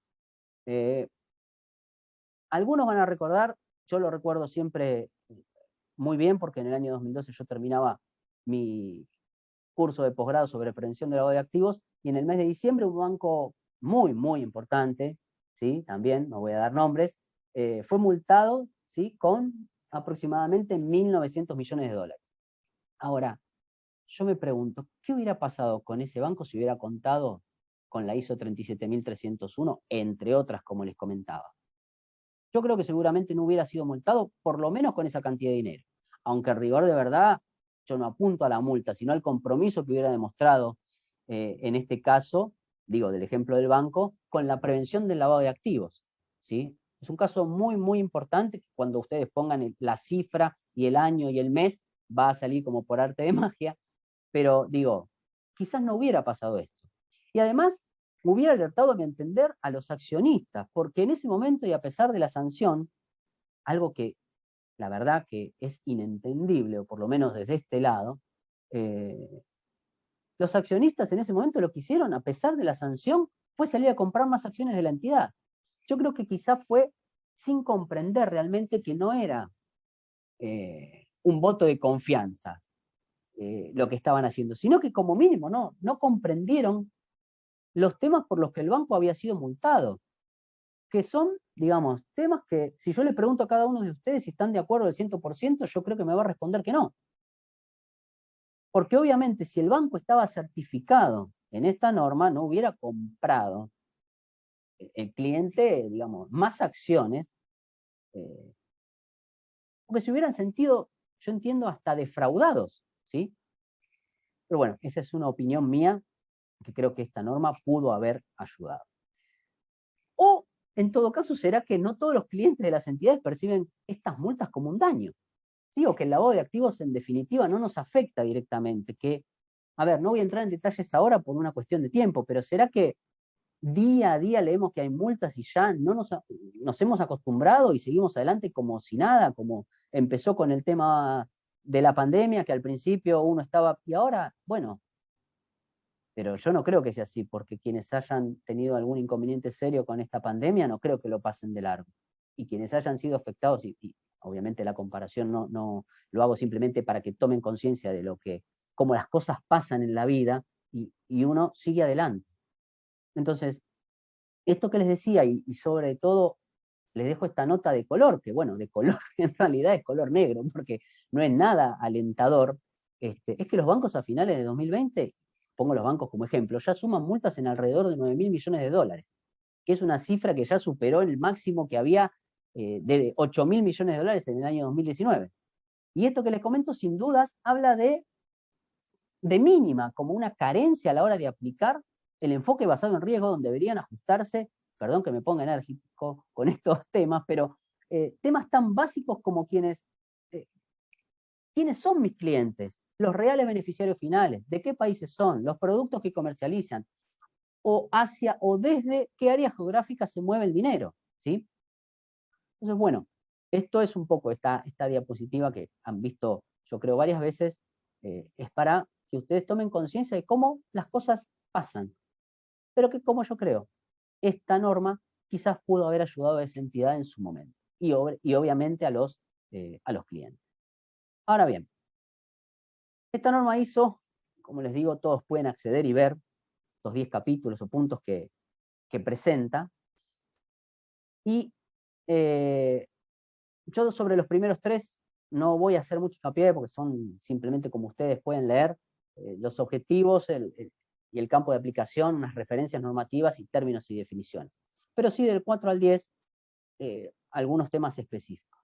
Algunos van a recordar, yo lo recuerdo siempre muy bien, porque en el año 2012 yo terminaba mi curso de posgrado sobre prevención del lavado de activos, y en el mes de diciembre un banco muy, muy importante, ¿sí? También, no voy a dar nombres, fue multado, ¿sí? Con aproximadamente 1.900 millones de dólares. Ahora, yo me pregunto, ¿qué hubiera pasado con ese banco si hubiera contado con la ISO 37301, entre otras, como les comentaba? Yo creo que seguramente no hubiera sido multado, por lo menos con esa cantidad de dinero. Aunque en rigor de verdad, yo no apunto a la multa, sino al compromiso que hubiera demostrado, en este caso, digo, del ejemplo del banco, con la prevención del lavado de activos, ¿sí? Es un caso muy, muy importante, que cuando ustedes pongan la cifra y el año y el mes, va a salir como por arte de magia, pero digo, quizás no hubiera pasado esto. Y además, hubiera alertado, a mi entender, a los accionistas, porque en ese momento, y a pesar de la sanción, algo que la verdad que es inentendible, o por lo menos desde este lado, los accionistas en ese momento lo que hicieron, a pesar de la sanción, fue salir a comprar más acciones de la entidad. Yo creo que quizá fue sin comprender realmente que no era un voto de confianza lo que estaban haciendo, sino que como mínimo no comprendieron los temas por los que el banco había sido multado, que son, digamos, temas que si yo le pregunto a cada uno de ustedes si están de acuerdo al 100%, yo creo que me va a responder que no. Porque obviamente si el banco estaba certificado en esta norma, no hubiera comprado el cliente, digamos, más acciones, porque se hubieran sentido, yo entiendo, hasta defraudados, ¿sí? Pero bueno, esa es una opinión mía, que creo que esta norma pudo haber ayudado. O, en todo caso, será que no todos los clientes de las entidades perciben estas multas como un daño, ¿sí? O que el lavado de activos, en definitiva, no nos afecta directamente. Que, a ver, no voy a entrar en detalles ahora por una cuestión de tiempo, pero ¿será que día a día leemos que hay multas y ya no nos hemos acostumbrado y seguimos adelante como si nada, como empezó con el tema de la pandemia, que al principio uno estaba, y ahora, bueno, pero yo no creo que sea así, porque quienes hayan tenido algún inconveniente serio con esta pandemia, no creo que lo pasen de largo. Y quienes hayan sido afectados, y obviamente la comparación no lo hago simplemente para que tomen conciencia de cómo las cosas pasan en la vida, y uno sigue adelante. Entonces, esto que les decía, y sobre todo les dejo esta nota de color, que bueno, de color en realidad es color negro, porque no es nada alentador, es que los bancos a finales de 2020, pongo los bancos como ejemplo, ya suman multas en alrededor de 9.000 millones de dólares, que es una cifra que ya superó el máximo que había de 8.000 millones de dólares en el año 2019. Y esto que les comento, sin dudas, habla de mínima, como una carencia a la hora de aplicar el enfoque basado en riesgo, donde deberían ajustarse, perdón que me ponga enérgico con estos temas, pero temas tan básicos como quiénes son mis clientes, los reales beneficiarios finales, de qué países son, los productos que comercializan, o hacia o desde qué área geográfica se mueve el dinero, ¿sí? Entonces, bueno, esto es un poco esta diapositiva que han visto, yo creo, varias veces, es para que ustedes tomen conciencia de cómo las cosas pasan, pero que, como yo creo, esta norma quizás pudo haber ayudado a esa entidad en su momento, y obviamente a los clientes. Ahora bien, esta norma ISO, como les digo, todos pueden acceder y ver los 10 capítulos o puntos que presenta, y yo sobre los primeros 3 no voy a hacer mucho hincapié porque son simplemente, como ustedes pueden leer, los objetivos y el campo de aplicación, unas referencias normativas y términos y definiciones. Pero sí del 4 al 10, algunos temas específicos.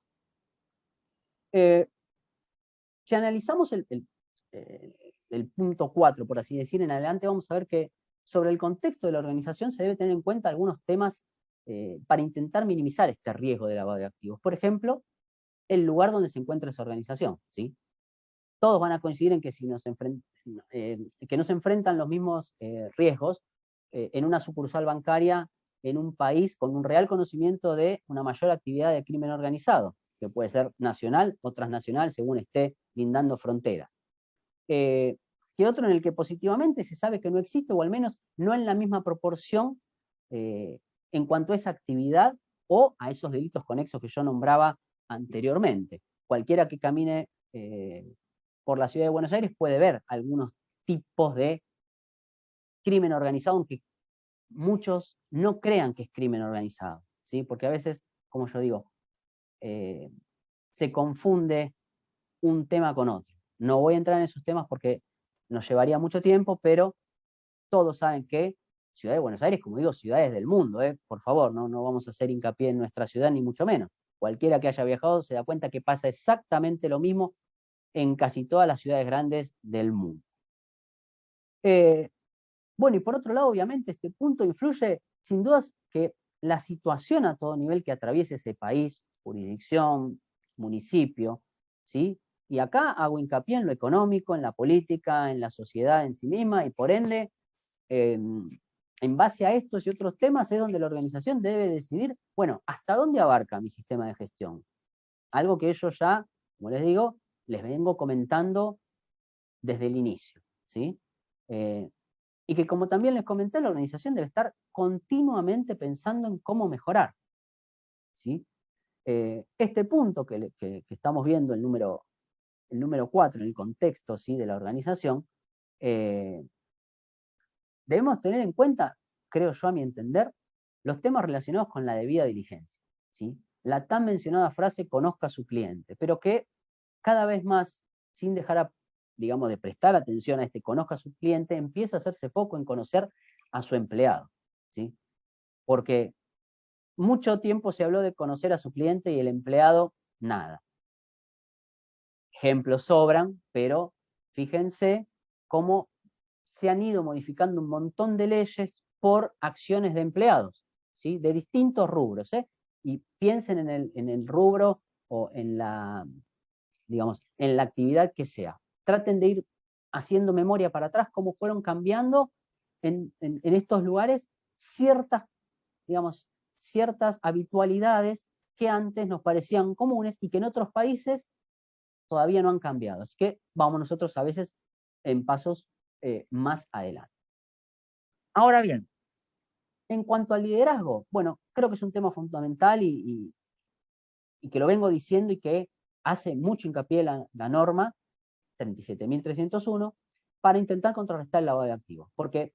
Si analizamos el punto 4, por así decir, en adelante, vamos a ver que sobre el contexto de la organización se debe tener en cuenta algunos temas para intentar minimizar este riesgo de lavado de activos. Por ejemplo, el lugar donde se encuentra esa organización, ¿sí? Todos van a coincidir en que, que no se enfrentan los mismos riesgos en una sucursal bancaria en un país con un real conocimiento de una mayor actividad de crimen organizado, que puede ser nacional o transnacional según esté lindando fronteras. Que otro en el que positivamente se sabe que no existe, o al menos no en la misma proporción en cuanto a esa actividad o a esos delitos conexos que yo nombraba anteriormente. Cualquiera que camine por la ciudad de Buenos Aires puede ver algunos tipos de crimen organizado, aunque muchos no crean que es crimen organizado, ¿sí? Porque a veces, como yo digo, se confunde un tema con otro. No voy a entrar en esos temas porque nos llevaría mucho tiempo, pero todos saben que Ciudad de Buenos Aires, como digo, ciudades del mundo, por favor, no vamos a hacer hincapié en nuestra ciudad, ni mucho menos. Cualquiera que haya viajado se da cuenta que pasa exactamente lo mismo en casi todas las ciudades grandes del mundo. Bueno, y por otro lado, obviamente, este punto influye, sin dudas, que la situación a todo nivel que atraviese ese país, jurisdicción, municipio, ¿sí? Y acá hago hincapié en lo económico, en la política, en la sociedad en sí misma, y por ende, en base a estos y otros temas es donde la organización debe decidir, bueno, ¿hasta dónde abarca mi sistema de gestión? Algo que ellos ya, como les digo, les vengo comentando desde el inicio, ¿sí? Y que, como también les comenté, la organización debe estar continuamente pensando en cómo mejorar, ¿sí? Este punto que estamos viendo, el número 4, en el contexto, ¿sí?, de la organización, debemos tener en cuenta, creo yo a mi entender, los temas relacionados con la debida diligencia, ¿sí? La tan mencionada frase "conozca a su cliente", pero que cada vez más, sin dejar digamos, de prestar atención a este "conozca a su cliente", empieza a hacerse foco en conocer a su empleado, ¿sí? Porque mucho tiempo se habló de conocer a su cliente y el empleado, nada. Ejemplos sobran, pero fíjense cómo se han ido modificando un montón de leyes por acciones de empleados, ¿sí?, de distintos rubros, y piensen en el rubro o en la, digamos, en la actividad que sea. Traten de ir haciendo memoria para atrás cómo fueron cambiando en estos lugares ciertas, digamos, ciertas habitualidades que antes nos parecían comunes y que en otros países todavía no han cambiado. Así que vamos nosotros a veces en pasos más adelante. Ahora bien, en cuanto al liderazgo, bueno, creo que es un tema fundamental y que lo vengo diciendo y que hace mucho hincapié la norma 37.301 para intentar contrarrestar el lavado de activos. Porque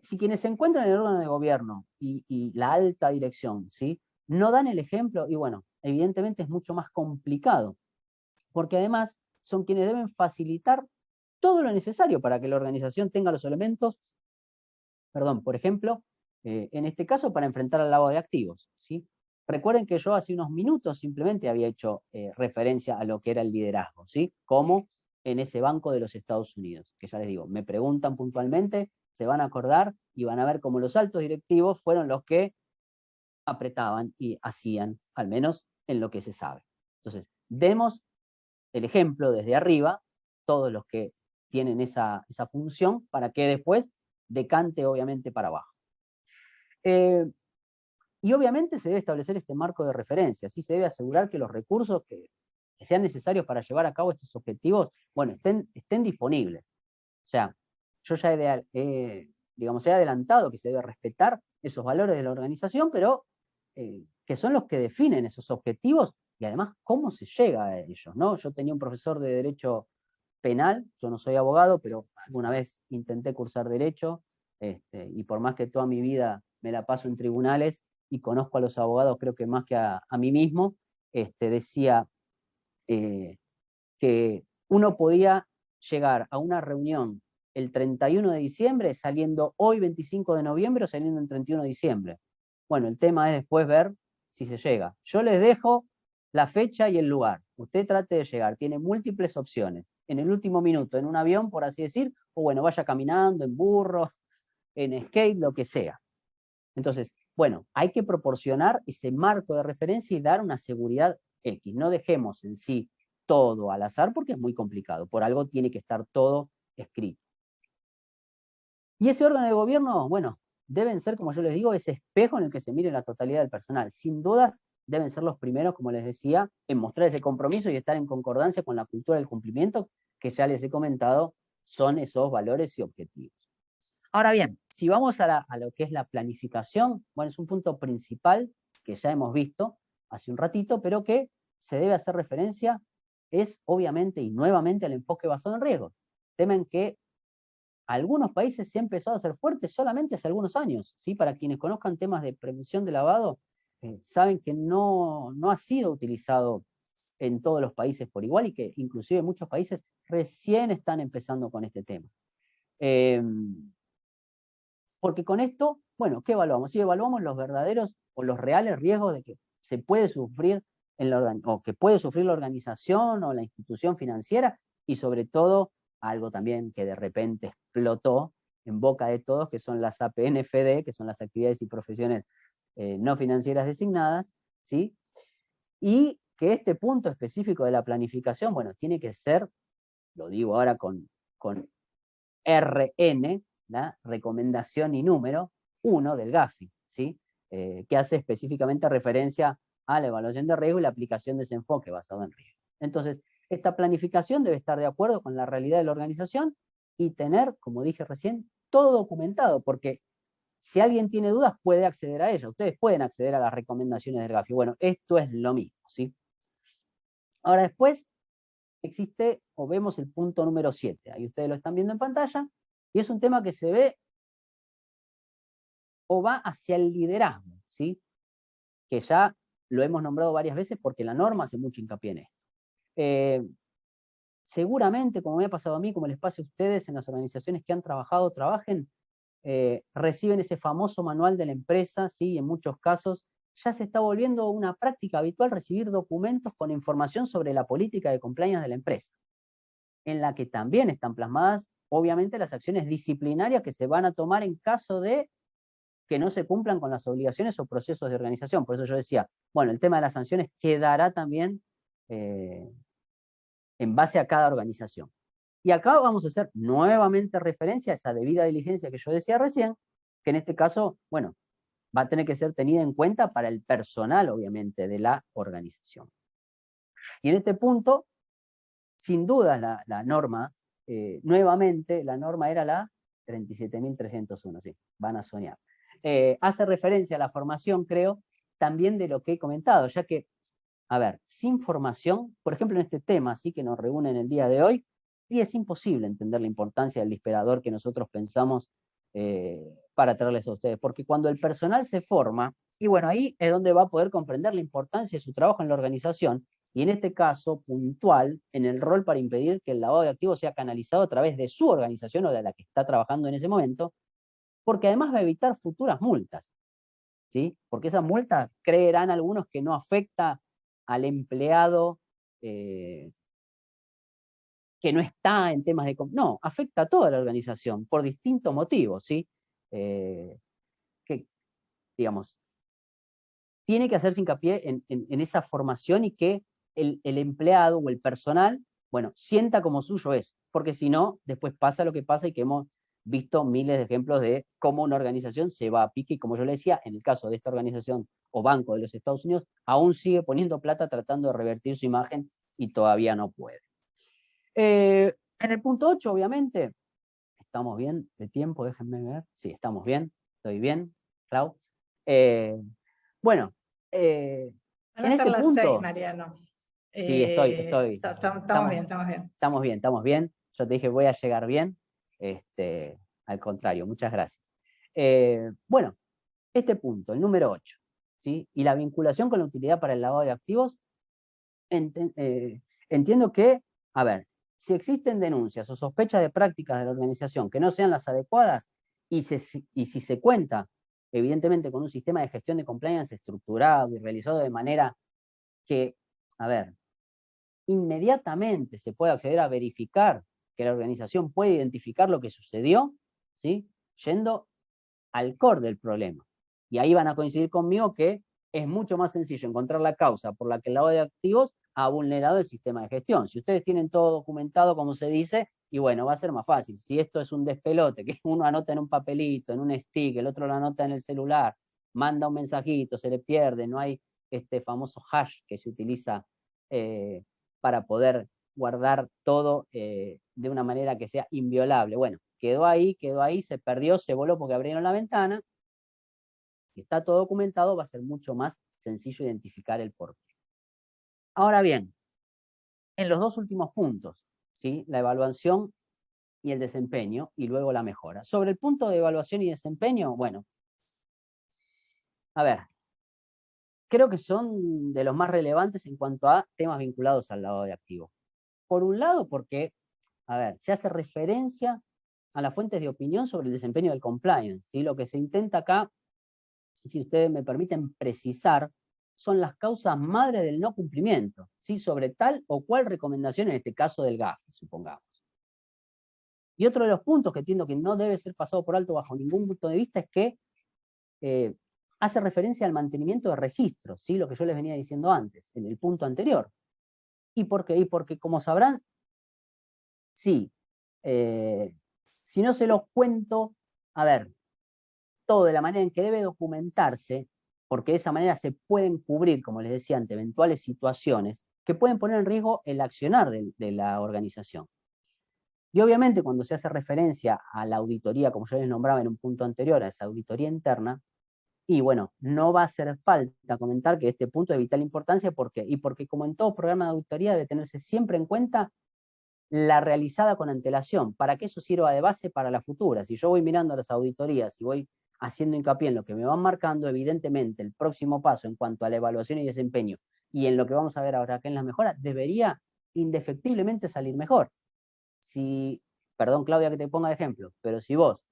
si quienes se encuentran en el órgano de gobierno y la alta dirección, ¿sí?, no dan el ejemplo, y bueno, evidentemente es mucho más complicado, porque además son quienes deben facilitar todo lo necesario para que la organización tenga los elementos, por ejemplo, en este caso para enfrentar al lavado de activos, ¿sí? Recuerden que yo hace unos minutos simplemente había hecho referencia a lo que era el liderazgo, ¿sí? Como en ese Banco de los Estados Unidos, que ya les digo, me preguntan puntualmente, se van a acordar y van a ver cómo los altos directivos fueron los que apretaban y hacían, al menos en lo que se sabe. Entonces, demos el ejemplo desde arriba, todos los que tienen esa función, para que después decante obviamente para abajo. Y obviamente se debe establecer este marco de referencia, ¿sí? Se debe asegurar que los recursos que sean necesarios para llevar a cabo estos objetivos, bueno, estén disponibles. O sea, yo ya digamos, he adelantado que se debe respetar esos valores de la organización, pero que son los que definen esos objetivos y además cómo se llega a ellos, ¿no? Yo tenía un profesor de Derecho Penal, yo no soy abogado, pero alguna vez intenté cursar Derecho, y por más que toda mi vida me la paso en tribunales y conozco a los abogados, creo que más que a mí mismo, decía que uno podía llegar a una reunión el 31 de diciembre saliendo hoy 25 de noviembre o saliendo el 31 de diciembre. Bueno, el tema es después ver si se llega. Yo les dejo la fecha y el lugar. Usted trate de llegar, tiene múltiples opciones. En el último minuto, en un avión, por así decir, o bueno, vaya caminando, en burro, en skate, lo que sea. Entonces, bueno, hay que proporcionar ese marco de referencia y dar una seguridad X. No dejemos en sí todo al azar porque es muy complicado. Por algo tiene que estar todo escrito. Y ese órgano de gobierno, bueno, deben ser, como yo les digo, ese espejo en el que se mire la totalidad del personal. Sin dudas, deben ser los primeros, como les decía, en mostrar ese compromiso y estar en concordancia con la cultura del cumplimiento, que ya les he comentado, son esos valores y objetivos. Ahora bien, si vamos a lo que es la planificación, bueno, es un punto principal que ya hemos visto hace un ratito, pero que se debe hacer referencia, es obviamente y nuevamente el enfoque basado en riesgos. Temen que algunos países se han empezado a hacer fuertes solamente hace algunos años, ¿sí? Para quienes conozcan temas de prevención de lavado, saben que no ha sido utilizado en todos los países por igual y que inclusive muchos países recién están empezando con este tema. Porque con esto, bueno, ¿qué evaluamos? Si evaluamos los verdaderos o los reales riesgos de que se puede sufrir o que puede sufrir la organización o la institución financiera, y sobre todo algo también que de repente explotó en boca de todos, que son las APNFD, que son las actividades y profesiones no financieras designadas, ¿sí? Y que este punto específico de la planificación, bueno, tiene que ser, lo digo ahora con RN, la recomendación y número 1 del GAFI, ¿sí? Que hace específicamente referencia a la evaluación de riesgo y la aplicación de ese enfoque basado en riesgo. Entonces, esta planificación debe estar de acuerdo con la realidad de la organización y tener, como dije recién, todo documentado, porque si alguien tiene dudas puede acceder a ella. Ustedes pueden acceder a las recomendaciones del GAFI. Bueno, esto es lo mismo, ¿sí? Ahora después existe, o vemos el punto número 7. Ahí ustedes lo están viendo en pantalla, y es un tema que se ve o va hacia el liderazgo, ¿sí? Que ya lo hemos nombrado varias veces porque la norma hace mucho hincapié en esto. Seguramente, como me ha pasado a mí, como les pase a ustedes en las organizaciones que han trabajado, reciben ese famoso manual de la empresa, ¿sí? En muchos casos ya se está volviendo una práctica habitual recibir documentos con información sobre la política de compliance de la empresa, en la que también están plasmadas, obviamente, las acciones disciplinarias que se van a tomar en caso de que no se cumplan con las obligaciones o procesos de organización. Por eso yo decía, bueno, el tema de las sanciones quedará también en base a cada organización. Y acá vamos a hacer nuevamente referencia a esa debida diligencia que yo decía recién, que en este caso, bueno, va a tener que ser tenida en cuenta para el personal, obviamente, de la organización. Y en este punto, sin duda, la norma, nuevamente, la norma era la 37.301, sí, van a soñar. Hace referencia a la formación, creo, también de lo que he comentado, ya que, a ver, sin formación, por ejemplo en este tema, sí que nos reúne en el día de hoy, y es imposible entender la importancia del disparador que nosotros pensamos para traerles a ustedes, porque cuando el personal se forma, y bueno, ahí es donde va a poder comprender la importancia de su trabajo en la organización, y en este caso puntual, en el rol para impedir que el lavado de activos sea canalizado a través de su organización o de la que está trabajando en ese momento, porque además va a evitar futuras multas, ¿sí? Porque esas multas creerán algunos que no afecta al empleado que no está en temas de... No, afecta a toda la organización por distintos motivos, ¿sí? Que, digamos, tiene que hacerse hincapié en esa formación y que el empleado o el personal, bueno, sienta como suyo es, porque si no, después pasa lo que pasa y que hemos visto miles de ejemplos de cómo una organización se va a pique, y como yo le decía, en el caso de esta organización o banco de los Estados Unidos, aún sigue poniendo plata tratando de revertir su imagen y todavía no puede. En el punto 8, obviamente, ¿estamos bien de tiempo? Déjenme ver. Sí, estamos bien. ¿Estoy bien, Clau? Bueno, en Van a ser este las punto... 6, Mariano. Sí, Estamos bien, estamos bien. Estamos bien. Yo te dije, voy a llegar bien. Al contrario, muchas gracias. Bueno, este punto, el número 8, ¿sí? Y la vinculación con la utilidad para el lavado de activos, entiendo que, a ver, si existen denuncias o sospechas de prácticas de la organización que no sean las adecuadas, y si se cuenta, evidentemente, con un sistema de gestión de compliance estructurado y realizado de manera que, a ver, inmediatamente se puede acceder a verificar que la organización puede identificar lo que sucedió, ¿sí? Yendo al core del problema. Y ahí van a coincidir conmigo que es mucho más sencillo encontrar la causa por la que el lavado de activos ha vulnerado el sistema de gestión. Si ustedes tienen todo documentado, como se dice, y bueno, va a ser más fácil. Si esto es un despelote, que uno anota en un papelito, en un stick, el otro lo anota en el celular, manda un mensajito, se le pierde, no hay este famoso hash que se utiliza para poder guardar todo de una manera que sea inviolable. Bueno, quedó ahí, se perdió, se voló porque abrieron la ventana, y está todo documentado, va a ser mucho más sencillo identificar el porqué. Ahora bien, en los dos últimos puntos, ¿sí? La evaluación y el desempeño, y luego la mejora. Sobre el punto de evaluación y desempeño, bueno, a ver, creo que son de los más relevantes en cuanto a temas vinculados al lavado de activos. Por un lado, porque, a ver, se hace referencia a las fuentes de opinión sobre el desempeño del compliance, ¿sí? Lo que se intenta acá, si ustedes me permiten precisar, son las causas madre del no cumplimiento, ¿sí? Sobre tal o cual recomendación, en este caso del GAFI, supongamos. Y otro de los puntos que entiendo que no debe ser pasado por alto bajo ningún punto de vista es que hace referencia al mantenimiento de registros, ¿sí? Lo que yo les venía diciendo antes, en el punto anterior. ¿Y por qué? Y porque, como sabrán, sí, si no se los cuento, a ver, todo de la manera en que debe documentarse, porque de esa manera se pueden cubrir, como les decía antes, eventuales situaciones que pueden poner en riesgo el accionar de la organización. Y obviamente cuando se hace referencia a la auditoría, como yo les nombraba en un punto anterior, a esa auditoría interna, y bueno, no va a hacer falta comentar que este punto es de vital importancia, ¿por qué? Y porque como en todo programa de auditoría debe tenerse siempre en cuenta la realizada con antelación, para que eso sirva de base para la futura. Si yo voy mirando las auditorías y voy haciendo hincapié en lo que me van marcando, evidentemente el próximo paso en cuanto a la evaluación y desempeño, y en lo que vamos a ver ahora acá en las mejoras, debería indefectiblemente salir mejor. Si, perdón Claudia que te ponga de ejemplo, pero si vos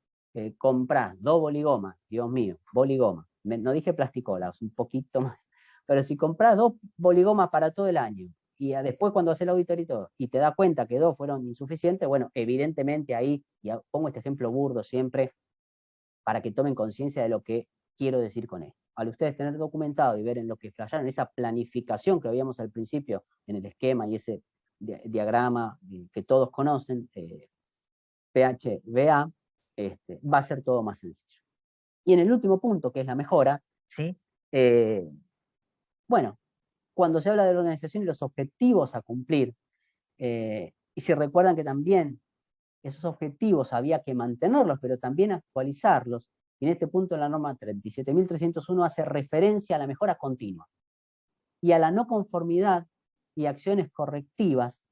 comprás 2 boligomas, Dios mío, boligomas, no dije plasticolas, un poquito más, pero si comprás 2 boligomas para todo el año, y después cuando haces el auditorio y todo, y te das cuenta que 2 fueron insuficientes, bueno, evidentemente ahí, y pongo este ejemplo burdo siempre, para que tomen conciencia de lo que quiero decir con esto. Al ustedes tener documentado y ver en lo que flasharon, esa planificación que veíamos al principio en el esquema y ese diagrama que todos conocen, PHVA, va a ser todo más sencillo. Y en el último punto, que es la mejora, ¿sí? Bueno, cuando se habla de la organización y los objetivos a cumplir, y si recuerdan que también esos objetivos había que mantenerlos, pero también actualizarlos, y en este punto la norma 37.301 hace referencia a la mejora continua y a la no conformidad y acciones correctivas,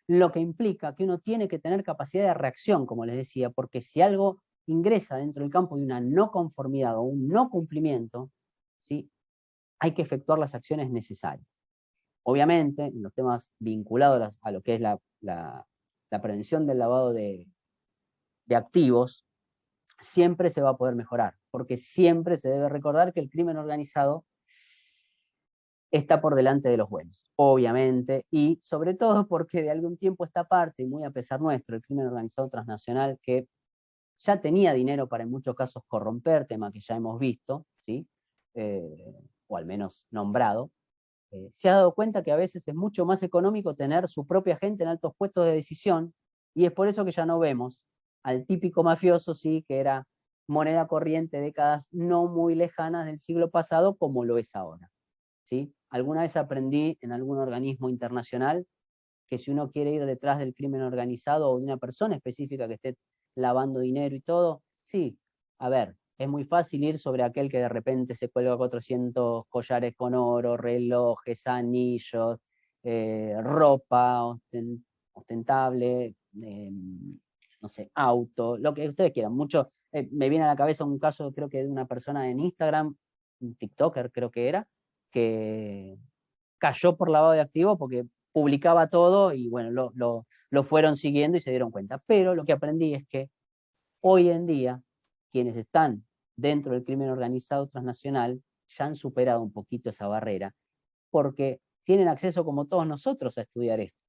lo que implica que uno tiene que tener capacidad de reacción, como les decía, porque si algo ingresa dentro del campo de una no conformidad o un no cumplimiento, ¿sí? Hay que efectuar las acciones necesarias. Obviamente, en los temas vinculados a lo que es la prevención del lavado de activos, siempre se va a poder mejorar, porque siempre se debe recordar que el crimen organizado está por delante de los buenos, obviamente, y sobre todo porque de algún tiempo esta parte, y muy a pesar nuestro, el crimen organizado transnacional, que ya tenía dinero para en muchos casos corromper, tema que ya hemos visto, ¿sí? O al menos nombrado, se ha dado cuenta que a veces es mucho más económico tener su propia gente en altos puestos de decisión, y es por eso que ya no vemos al típico mafioso, sí, que era moneda corriente décadas no muy lejanas del siglo pasado, como lo es ahora, ¿sí? Alguna vez aprendí en algún organismo internacional que si uno quiere ir detrás del crimen organizado o de una persona específica que esté lavando dinero y todo, sí, a ver, es muy fácil ir sobre aquel que de repente se cuelga 400 collares con oro, relojes, anillos, ropa ostentable, no sé, auto, lo que ustedes quieran. Mucho, me viene a la cabeza un caso, creo que de una persona en Instagram, un TikToker creo que era, que cayó por lavado de activos porque publicaba todo y bueno, lo fueron siguiendo y se dieron cuenta. Pero lo que aprendí es que hoy en día, quienes están dentro del crimen organizado transnacional ya han superado un poquito esa barrera, porque tienen acceso como todos nosotros a estudiar esto.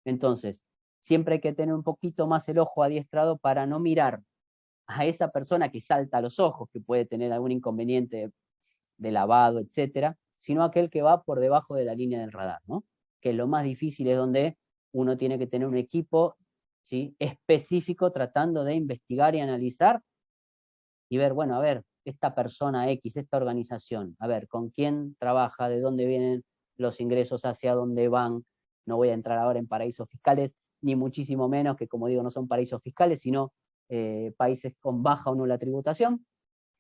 Entonces, siempre hay que tener un poquito más el ojo adiestrado para no mirar a esa persona que salta a los ojos, que puede tener algún inconveniente de lavado, etcétera, sino aquel que va por debajo de la línea del radar, ¿no? Que lo más difícil es donde uno tiene que tener un equipo, ¿sí?, específico tratando de investigar y analizar y ver, bueno, a ver, esta persona X, esta organización, a ver, con quién trabaja, de dónde vienen los ingresos, hacia dónde van. No voy a entrar ahora en paraísos fiscales, ni muchísimo menos, que como digo, no son paraísos fiscales, sino países con baja o nula tributación,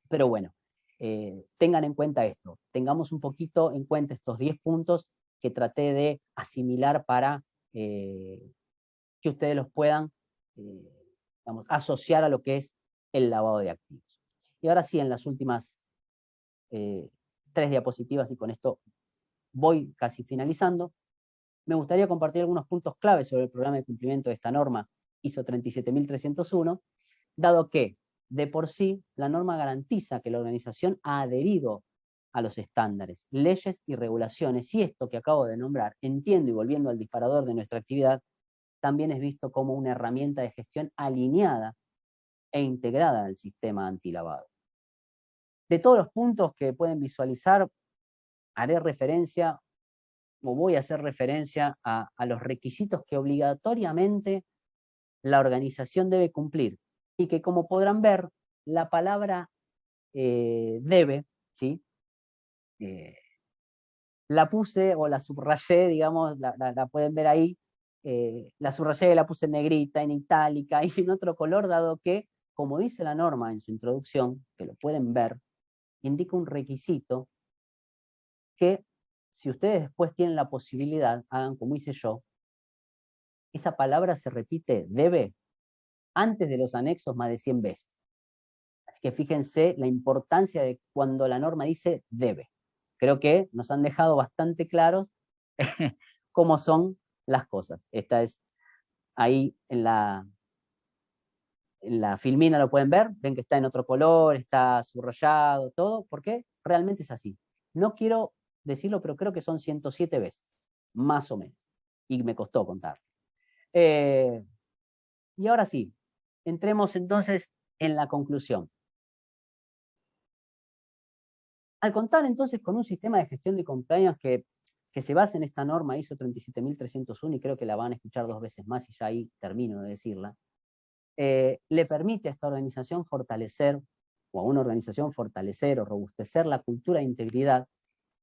pero bueno, tengan en cuenta esto, tengamos un poquito en cuenta estos 10 puntos que traté de asimilar para que ustedes los puedan vamos, asociar a lo que es el lavado de activos. Y ahora sí, en las últimas 3 diapositivas, y con esto voy casi finalizando, me gustaría compartir algunos puntos claves sobre el programa de cumplimiento de esta norma ISO 37301, dado que de por sí la norma garantiza que la organización ha adherido a los estándares, leyes y regulaciones, y esto que acabo de nombrar, entiendo, y volviendo al disparador de nuestra actividad, también es visto como una herramienta de gestión alineada e integrada al sistema antilavado. De todos los puntos que pueden visualizar, haré referencia, o voy a hacer referencia a los requisitos que obligatoriamente la organización debe cumplir, y que como podrán ver, la palabra debe, ¿sí? La puse o la subrayé, digamos, la pueden ver ahí, la subrayé y la puse en negrita, en itálica y en otro color, dado que, como dice la norma en su introducción, que lo pueden ver, indica un requisito que, si ustedes después tienen la posibilidad, hagan como hice yo, esa palabra se repite, debe, antes de los anexos más de 100 veces. Así que fíjense la importancia de cuando la norma dice debe. Creo que nos han dejado bastante claros cómo son las cosas. Esta es ahí en la filmina, lo pueden ver, ven que está en otro color, está subrayado, todo, porque realmente es así. No quiero decirlo, pero creo que son 107 veces, más o menos, y me costó contar. Y ahora sí, entremos entonces en la conclusión. Al contar entonces con un sistema de gestión de compliance que se basa en esta norma ISO 37301, y creo que la van a escuchar 2 veces más y ya ahí termino de decirla, le permite a esta organización fortalecer, o a una organización fortalecer o robustecer la cultura de integridad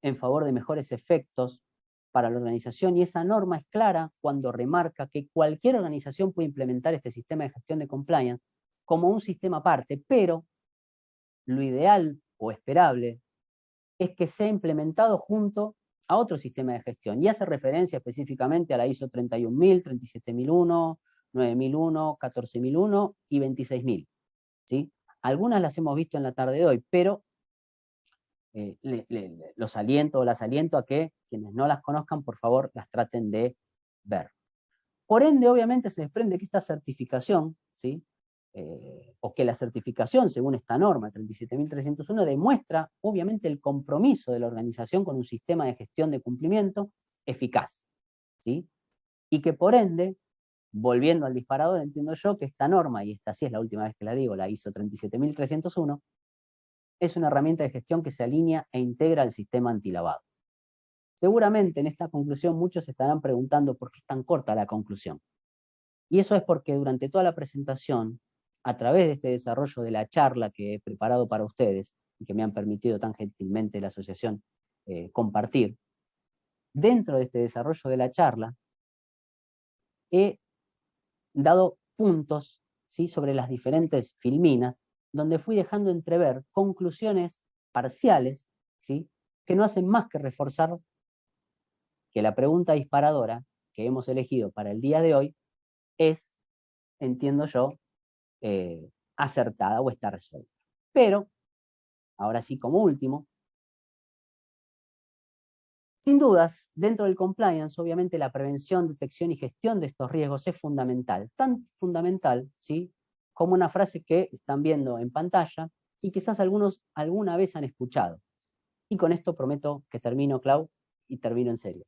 en favor de mejores efectos para la organización, y esa norma es clara cuando remarca que cualquier organización puede implementar este sistema de gestión de compliance como un sistema aparte, pero lo ideal o esperable es que sea implementado junto a otro sistema de gestión, y hace referencia específicamente a la ISO 31000, 37001, 9001, 14001 y 26000. ¿Sí? Algunas las hemos visto en la tarde de hoy, pero los aliento o las aliento a que quienes no las conozcan, por favor, las traten de ver. Por ende, obviamente, se desprende que esta certificación, ¿sí? O que la certificación, según esta norma 37.301, demuestra, obviamente, el compromiso de la organización con un sistema de gestión de cumplimiento eficaz, ¿sí? Y que, por ende, volviendo al disparador, entiendo yo que esta norma, y esta sí es la última vez que la digo, la ISO 37.301, es una herramienta de gestión que se alinea e integra al sistema antilavado. Seguramente en esta conclusión muchos se estarán preguntando por qué es tan corta la conclusión. Y eso es porque durante toda la presentación, a través de este desarrollo de la charla que he preparado para ustedes, y que me han permitido tan gentilmente la asociación compartir, dentro de este desarrollo de la charla, he dado puntos, ¿sí?, sobre las diferentes filminas, donde fui dejando entrever conclusiones parciales, ¿sí?, que no hacen más que reforzar que la pregunta disparadora que hemos elegido para el día de hoy es, entiendo yo, acertada o está resuelta. Pero, ahora sí como último, sin dudas, dentro del compliance, obviamente la prevención, detección y gestión de estos riesgos es fundamental. Tan fundamental, ¿sí?, como una frase que están viendo en pantalla y quizás algunos alguna vez han escuchado. Y con esto prometo que termino, Clau, y termino en serio.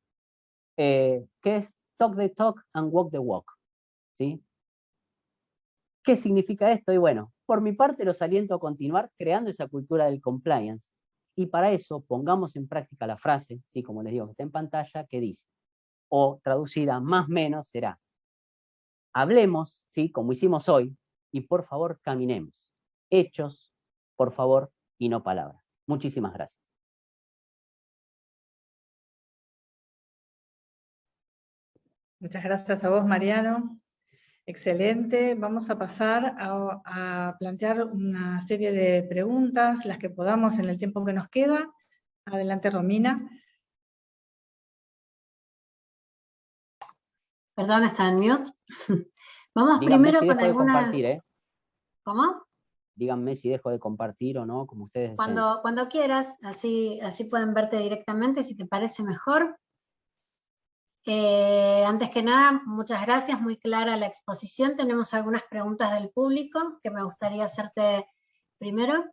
Que es talk the talk and walk the walk, ¿sí? ¿Qué significa esto? Y bueno, por mi parte los aliento a continuar creando esa cultura del compliance. Y para eso pongamos en práctica la frase, ¿sí?, como les digo, que está en pantalla, que dice, o traducida más o menos será, hablemos, ¿sí?, como hicimos hoy, y por favor caminemos. Hechos, por favor, y no palabras. Muchísimas gracias. Muchas gracias a vos, Mariano. Excelente. Vamos a pasar a plantear una serie de preguntas, las que podamos en el tiempo que nos queda. Adelante, Romina. Perdón, está en mute. Vamos Díganme primero si con dejo de algunas... compartir, ¿eh? ¿Cómo? Díganme si dejo de compartir o no, como ustedes deseen. Cuando quieras, así pueden verte directamente, si te parece mejor. Antes que nada, muchas gracias, muy clara la exposición. Tenemos algunas preguntas del público que me gustaría hacerte primero.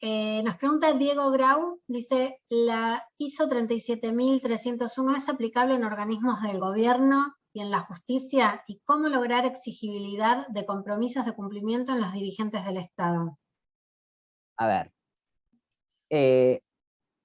Nos pregunta Diego Grau, dice, ¿la ISO 37.301 es aplicable en organismos del gobierno y en la justicia? ¿Y cómo lograr exigibilidad de compromisos de cumplimiento en los dirigentes del Estado? A ver,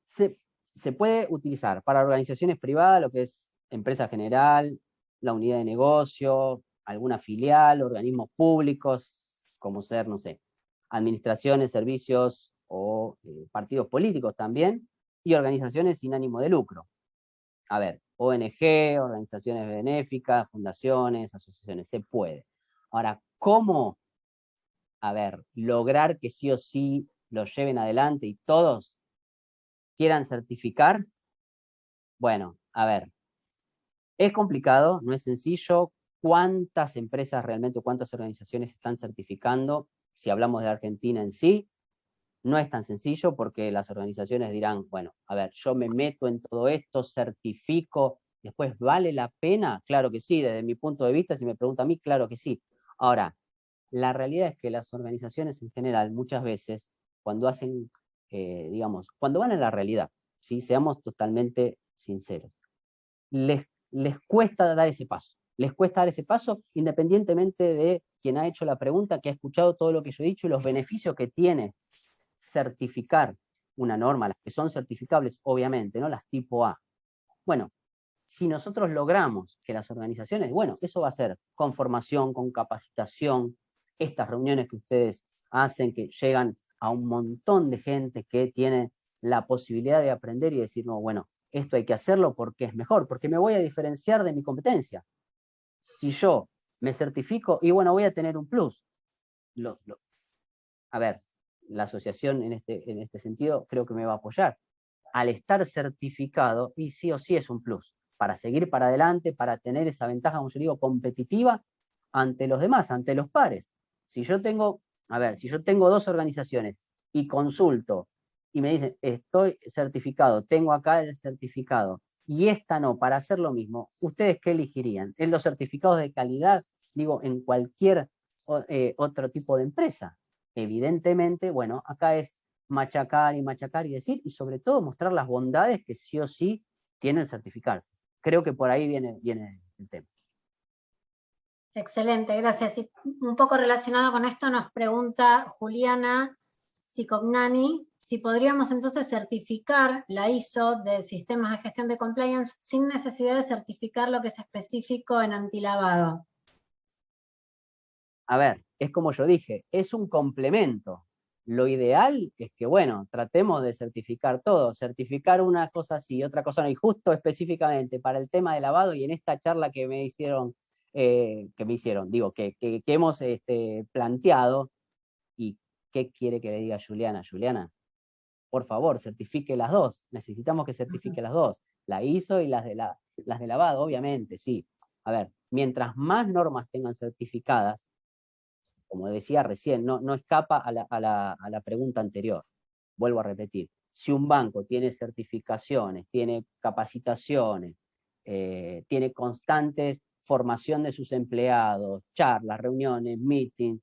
se puede utilizar para organizaciones privadas, lo que es empresa general, la unidad de negocio, alguna filial, organismos públicos, como ser, no sé, administraciones, servicios o partidos políticos también, y organizaciones sin ánimo de lucro. A ver, ONG, organizaciones benéficas, fundaciones, asociaciones, se puede. Ahora, ¿cómo, a ver, lograr que sí o sí lo lleven adelante y todos quieran certificar? Bueno, a ver, es complicado, no es sencillo. ¿Cuántas empresas realmente, cuántas organizaciones están certificando? Si hablamos de Argentina en sí, no es tan sencillo porque las organizaciones dirán, bueno, a ver, yo me meto en todo esto, certifico, después, ¿vale la pena? Claro que sí, desde mi punto de vista, si me pregunta a mí, claro que sí. Ahora, la realidad es que las organizaciones en general, muchas veces, cuando hacen, digamos, cuando van a la realidad, ¿sí?, seamos totalmente sinceros, les cuesta dar ese paso. Les cuesta dar ese paso independientemente de quien ha hecho la pregunta, que ha escuchado todo lo que yo he dicho y los beneficios que tiene certificar una norma, las que son certificables, obviamente, ¿no?, las tipo A. Bueno, si nosotros logramos que las organizaciones, bueno, eso va a ser con formación, con capacitación, estas reuniones que ustedes hacen, que llegan a un montón de gente que tiene la posibilidad de aprender y decir, no, bueno, esto hay que hacerlo porque es mejor, porque me voy a diferenciar de mi competencia. Si yo me certifico, y bueno, voy a tener un plus. A ver, la asociación en este sentido creo que me va a apoyar. Al estar certificado, y sí o sí es un plus, para seguir para adelante, para tener esa ventaja, como yo digo, competitiva ante los demás, ante los pares. Si yo tengo, a ver, si yo tengo dos organizaciones y consulto y me dicen, estoy certificado, tengo acá el certificado, y esta no, para hacer lo mismo, ¿ustedes qué elegirían? ¿En los certificados de calidad? Digo, en cualquier otro tipo de empresa. Evidentemente, bueno, acá es machacar y decir, y sobre todo mostrar las bondades que sí o sí tiene el certificarse. Creo que por ahí viene el tema. Excelente, gracias. Y un poco relacionado con esto nos pregunta Juliana Cicognani, si podríamos entonces certificar la ISO de sistemas de gestión de compliance sin necesidad de certificar lo que es específico en antilavado. A ver, es como yo dije, es un complemento. Lo ideal es que, bueno, tratemos de certificar todo, certificar una cosa sí, otra cosa no, y justo específicamente para el tema de lavado y en esta charla que me hicieron, que hemos planteado, ¿y qué quiere que le diga Juliana? Juliana, por favor, certifique las dos, necesitamos que certifique las dos, la ISO y las de lavado, obviamente, sí. A ver, mientras más normas tengan certificadas, como decía recién, no escapa a la pregunta anterior. Vuelvo a repetir, si un banco tiene certificaciones, tiene capacitaciones, tiene constantes formación de sus empleados, charlas, reuniones, meetings,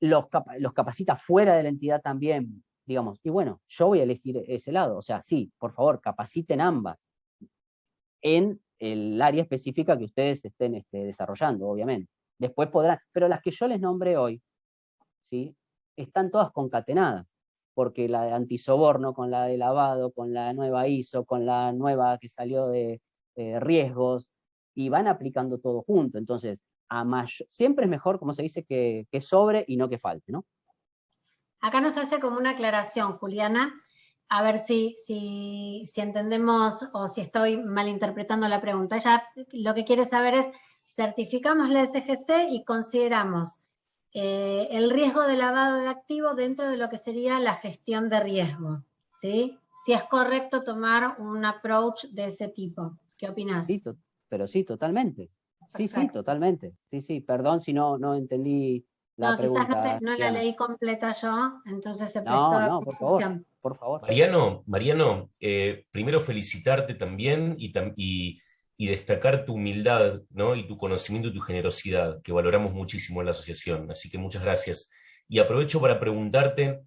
los capacita fuera de la entidad también, digamos, y bueno, yo voy a elegir ese lado, o sea, sí, por favor, capaciten ambas en el área específica que ustedes estén desarrollando, obviamente. Después podrán, pero las que yo les nombré hoy, ¿sí? Están todas concatenadas, porque la de antisoborno, con la de lavado, con la nueva ISO, con la nueva que salió de riesgos, y van aplicando todo junto. Entonces, siempre es mejor, como se dice, que sobre y no que falte, ¿no? Acá nos hace como una aclaración, Juliana, a ver si entendemos o si estoy malinterpretando la pregunta. Ella lo que quiere saber es, certificamos la SGC y consideramos el riesgo de lavado de activos dentro de lo que sería la gestión de riesgo, ¿sí? Si es correcto tomar un approach de ese tipo. ¿Qué opinas? Sí, pero sí, totalmente. Perfecto. Sí, totalmente. Sí, perdón si no entendí la pregunta. Quizás no la leí completa yo, entonces se prestó a No, confusión. por favor. Mariano, primero felicitarte también y destacar tu humildad, ¿no? Y tu conocimiento y tu generosidad, que valoramos muchísimo en la asociación. Así que muchas gracias. Y aprovecho para preguntarte,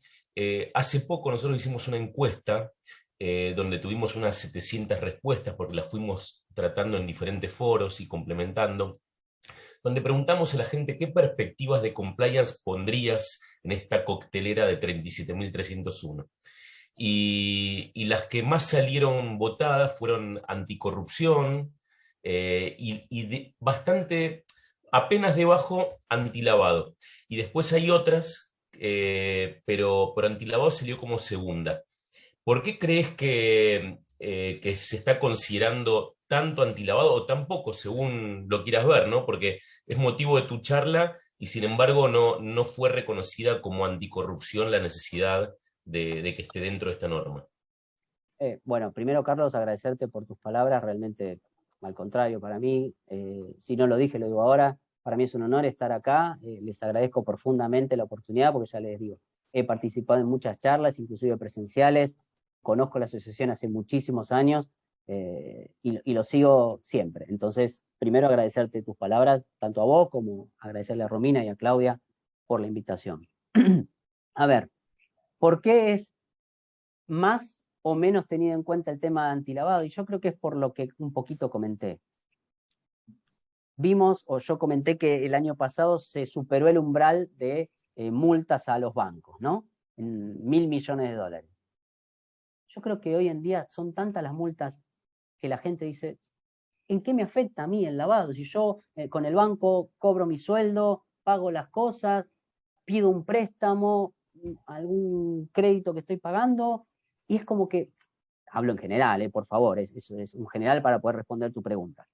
hace poco nosotros hicimos una encuesta donde tuvimos unas 700 respuestas, porque las fuimos tratando en diferentes foros y complementando, donde preguntamos a la gente qué perspectivas de compliance pondrías en esta coctelera de 37.301. Y las que más salieron votadas fueron anticorrupción bastante, apenas debajo, antilavado. Y después hay otras, pero por antilavado salió como segunda. ¿Por qué crees que se está considerando tanto antilavado o tan poco, según lo quieras ver, ¿no? Porque es motivo de tu charla y sin embargo no fue reconocida como anticorrupción la necesidad de que esté dentro de esta norma. Bueno, primero, Carlos, agradecerte por tus palabras, realmente al contrario para mí, si no lo dije, lo digo ahora, para mí es un honor estar acá, les agradezco profundamente la oportunidad, porque ya les digo, he participado en muchas charlas, inclusive presenciales, conozco la asociación hace muchísimos años, y lo sigo siempre. Entonces, primero agradecerte tus palabras, tanto a vos como agradecerle a Romina y a Claudia por la invitación. A ver, ¿por qué es más o menos tenido en cuenta el tema de antilavado? Y yo creo que es por lo que un poquito comenté. Vimos, o yo comenté que el año pasado se superó el umbral de multas a los bancos, ¿no? En $1.000 millones. Yo creo que hoy en día son tantas las multas que la gente dice, ¿en qué me afecta a mí el lavado? Si yo con el banco cobro mi sueldo, pago las cosas, pido un préstamo, algún crédito que estoy pagando, y es como que, hablo en general, por favor, es un general para poder responder tu pregunta.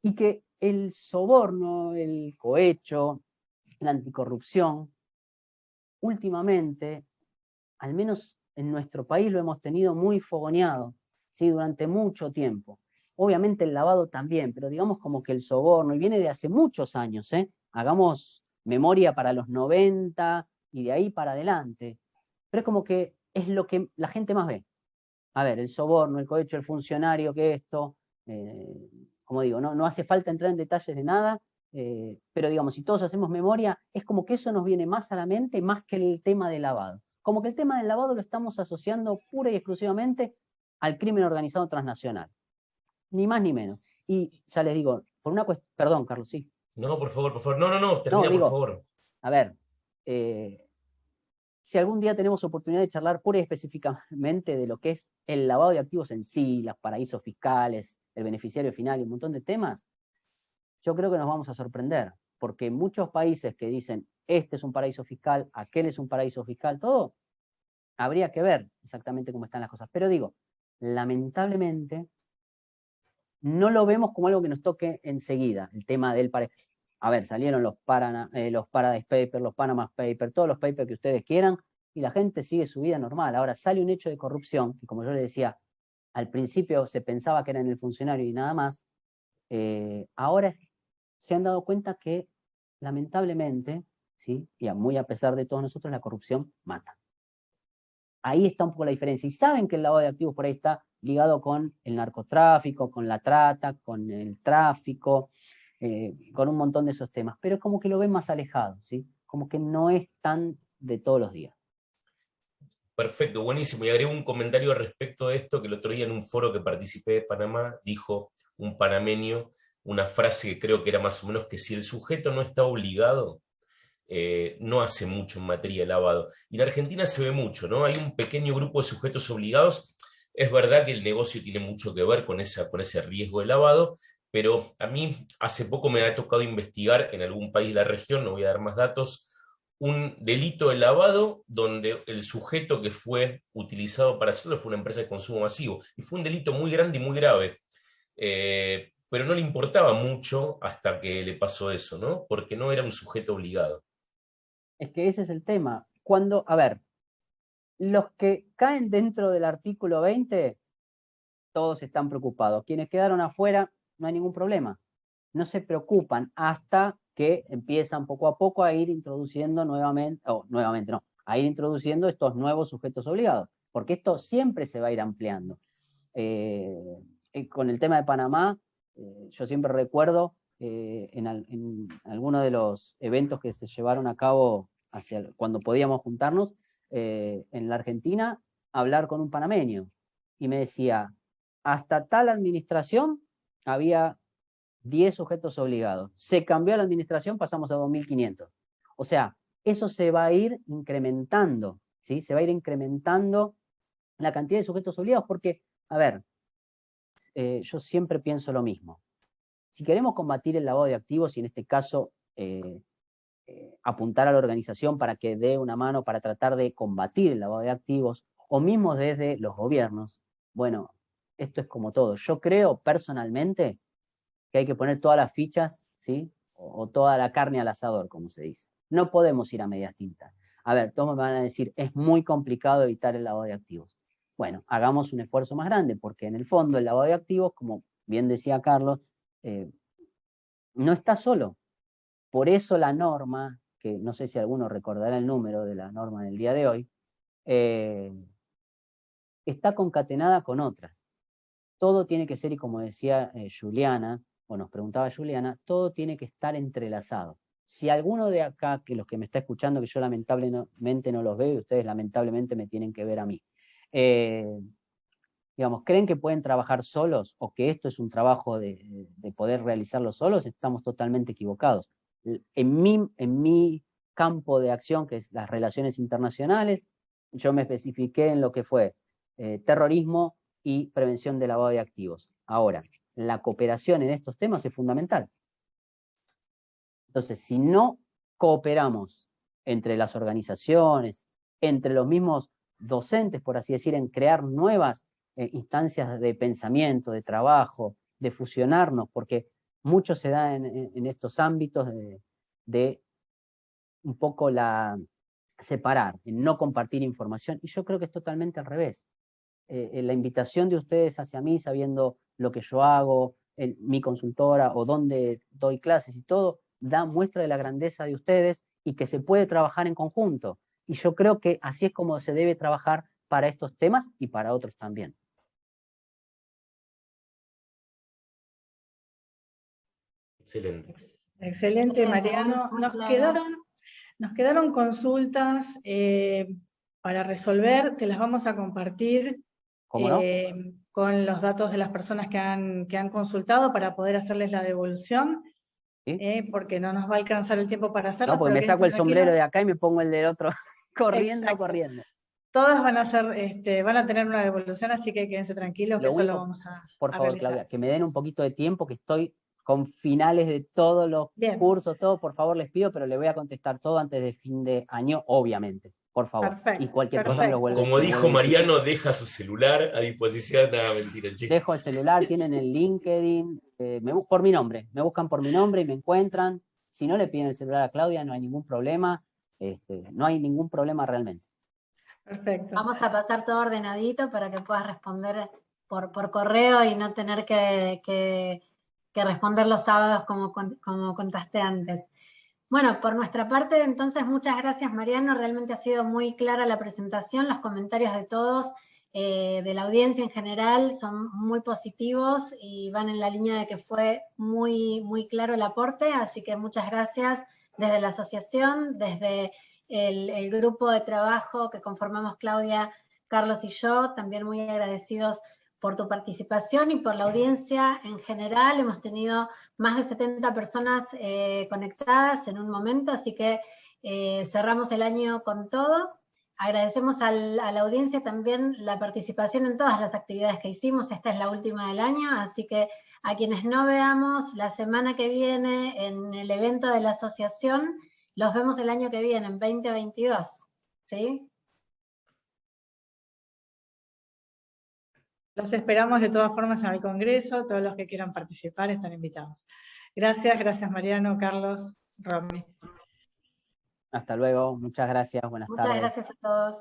Y que el soborno, el cohecho, la anticorrupción, últimamente, al menos en nuestro país lo hemos tenido muy fogoneado, ¿sí? Durante mucho tiempo. Obviamente el lavado también, pero digamos como que el soborno, y viene de hace muchos años, hagamos memoria para los 90 y de ahí para adelante. pero es como que es lo que la gente más ve. A ver, el soborno, el cohecho del funcionario, que esto, como digo, no hace falta entrar en detalles de nada, pero digamos, si todos hacemos memoria, es como que eso nos viene más a la mente más que el tema del lavado. Como que el tema del lavado lo estamos asociando pura y exclusivamente al crimen organizado transnacional. Ni más ni menos. Y ya les digo, por una cuestión, perdón, Carlos, sí. No, por favor, por favor. No, termina, No, por digo, favor. a ver, si algún día tenemos oportunidad de charlar pura y específicamente de lo que es el lavado de activos en sí, los paraísos fiscales, el beneficiario final y un montón de temas, yo creo que nos vamos a sorprender, porque muchos países que dicen, este es un paraíso fiscal, aquel es un paraíso fiscal, todo, habría que ver exactamente cómo están las cosas. Pero digo, lamentablemente, no lo vemos como algo que nos toque enseguida, el tema del paraíso. A ver, salieron los Paradise Papers, los Panama Papers, todos los papers que ustedes quieran, y la gente sigue su vida normal. Ahora sale un hecho de corrupción, que como yo les decía, al principio se pensaba que era en el funcionario y nada más, ahora se han dado cuenta que, lamentablemente, ¿sí? Y muy a pesar de todos nosotros, la corrupción mata. Ahí está un poco la diferencia. Y saben que el lavado de activos por ahí está ligado con el narcotráfico, con la trata, con el tráfico, con un montón de esos temas, pero es como que lo ven más alejado, ¿sí? Como que no es tan de todos los días. Perfecto, buenísimo. Y agrego un comentario respecto de esto, que el otro día en un foro que participé de Panamá, dijo un panameño una frase que creo que era más o menos que si el sujeto no está obligado, no hace mucho en materia de lavado. Y en Argentina se ve mucho, ¿no? Hay un pequeño grupo de sujetos obligados. Es verdad que el negocio tiene mucho que ver con ese riesgo de lavado, pero a mí hace poco me ha tocado investigar en algún país de la región, no voy a dar más datos, un delito de lavado donde el sujeto que fue utilizado para hacerlo fue una empresa de consumo masivo. Y fue un delito muy grande y muy grave. Pero no le importaba mucho hasta que le pasó eso, ¿no? Porque no era un sujeto obligado. Es que ese es el tema. Cuando, a ver, los que caen dentro del artículo 20, todos están preocupados. Quienes quedaron afuera, no hay ningún problema. No se preocupan hasta que empiezan poco a poco a ir introduciendo a ir introduciendo estos nuevos sujetos obligados, porque esto siempre se va a ir ampliando. Con el tema de Panamá, yo siempre recuerdo en algunos de los eventos que se llevaron a cabo cuando podíamos juntarnos en la Argentina, hablar con un panameño, y me decía, hasta tal administración había 10 sujetos obligados. Se cambió la administración, pasamos a 2.500. O sea, eso se va a ir incrementando, ¿sí? Se va a ir incrementando la cantidad de sujetos obligados porque, a ver, yo siempre pienso lo mismo. Si queremos combatir el lavado de activos y en este caso apuntar a la organización para que dé una mano para tratar de combatir el lavado de activos, o mismo desde los gobiernos, bueno, esto es como todo. Yo creo personalmente que hay que poner todas las fichas, ¿sí? O toda la carne al asador, como se dice. No podemos ir a medias tintas. A ver, todos me van a decir, es muy complicado evitar el lavado de activos. Bueno, hagamos un esfuerzo más grande, porque en el fondo el lavado de activos, como bien decía Carlos, no está solo. Por eso la norma, que no sé si alguno recordará el número de la norma del día de hoy, está concatenada con otras. Todo tiene que ser, y como decía Juliana, o nos preguntaba Juliana, todo tiene que estar entrelazado. Si alguno de acá, que los que me está escuchando, que yo lamentablemente no los veo, y ustedes lamentablemente me tienen que ver a mí, digamos, creen que pueden trabajar solos, o que esto es un trabajo de poder realizarlo solos, estamos totalmente equivocados. En mi campo de acción, que es las relaciones internacionales, yo me especifiqué en lo que fue terrorismo y prevención de lavado de activos. Ahora, la cooperación en estos temas es fundamental. Entonces, si no cooperamos entre las organizaciones, entre los mismos docentes, por así decir, en crear nuevas instancias de pensamiento, de trabajo, de fusionarnos, porque mucho se da en estos ámbitos de un poco separar, en no compartir información, y yo creo que es totalmente al revés. La invitación de ustedes hacia mí, sabiendo lo que yo hago, en mi consultora o donde doy clases y todo, da muestra de la grandeza de ustedes y que se puede trabajar en conjunto. y yo creo que así es como se debe trabajar para estos temas y para otros también. Excelente. Excelente, Mariano. Muy claro. Nos quedaron consultas para resolver, te las vamos a compartir ¿Cómo no? con los datos de las personas que han consultado para poder hacerles la devolución, ¿Sí? porque no nos va a alcanzar el tiempo para hacerlo. No, porque me saco el sombrero de acá y me pongo el del otro, corriendo. Todas van a van a tener una devolución, así que quédense tranquilos, que eso lo vamos a por favor, realizar. Claudia, que me den un poquito de tiempo, que estoy con finales de todos los cursos, todo, por favor les pido, pero le voy a contestar todo antes de fin de año, obviamente, por favor. Perfecto, y cualquier cosa me lo vuelve. Como dijo Mariano, deja su celular a disposición. Nada, mentira, el chico. Dejo el celular, tienen el LinkedIn, por mi nombre, me buscan por mi nombre y me encuentran. Si no le piden el celular a Claudia, no hay ningún problema, no hay ningún problema realmente. Perfecto. Vamos a pasar todo ordenadito para que puedas responder por correo y no tener que responder los sábados como contaste antes. Bueno, por nuestra parte, entonces, muchas gracias, Mariano. Realmente ha sido muy clara la presentación, los comentarios de todos, de la audiencia en general, son muy positivos y van en la línea de que fue muy, muy claro el aporte, así que muchas gracias desde la asociación, desde el grupo de trabajo que conformamos Claudia, Carlos y yo, también muy agradecidos por tu participación y por la audiencia en general. Hemos tenido más de 70 personas conectadas en un momento, así que cerramos el año con todo. Agradecemos a la audiencia también la participación en todas las actividades que hicimos. Esta es la última del año, así que a quienes no veamos la semana que viene en el evento de la asociación, los vemos el año que viene, en 2022. ¿Sí? Los esperamos de todas formas en el Congreso, todos los que quieran participar están invitados. Gracias Mariano, Carlos, Romy. Hasta luego, muchas gracias, buenas tardes. Muchas gracias a todos.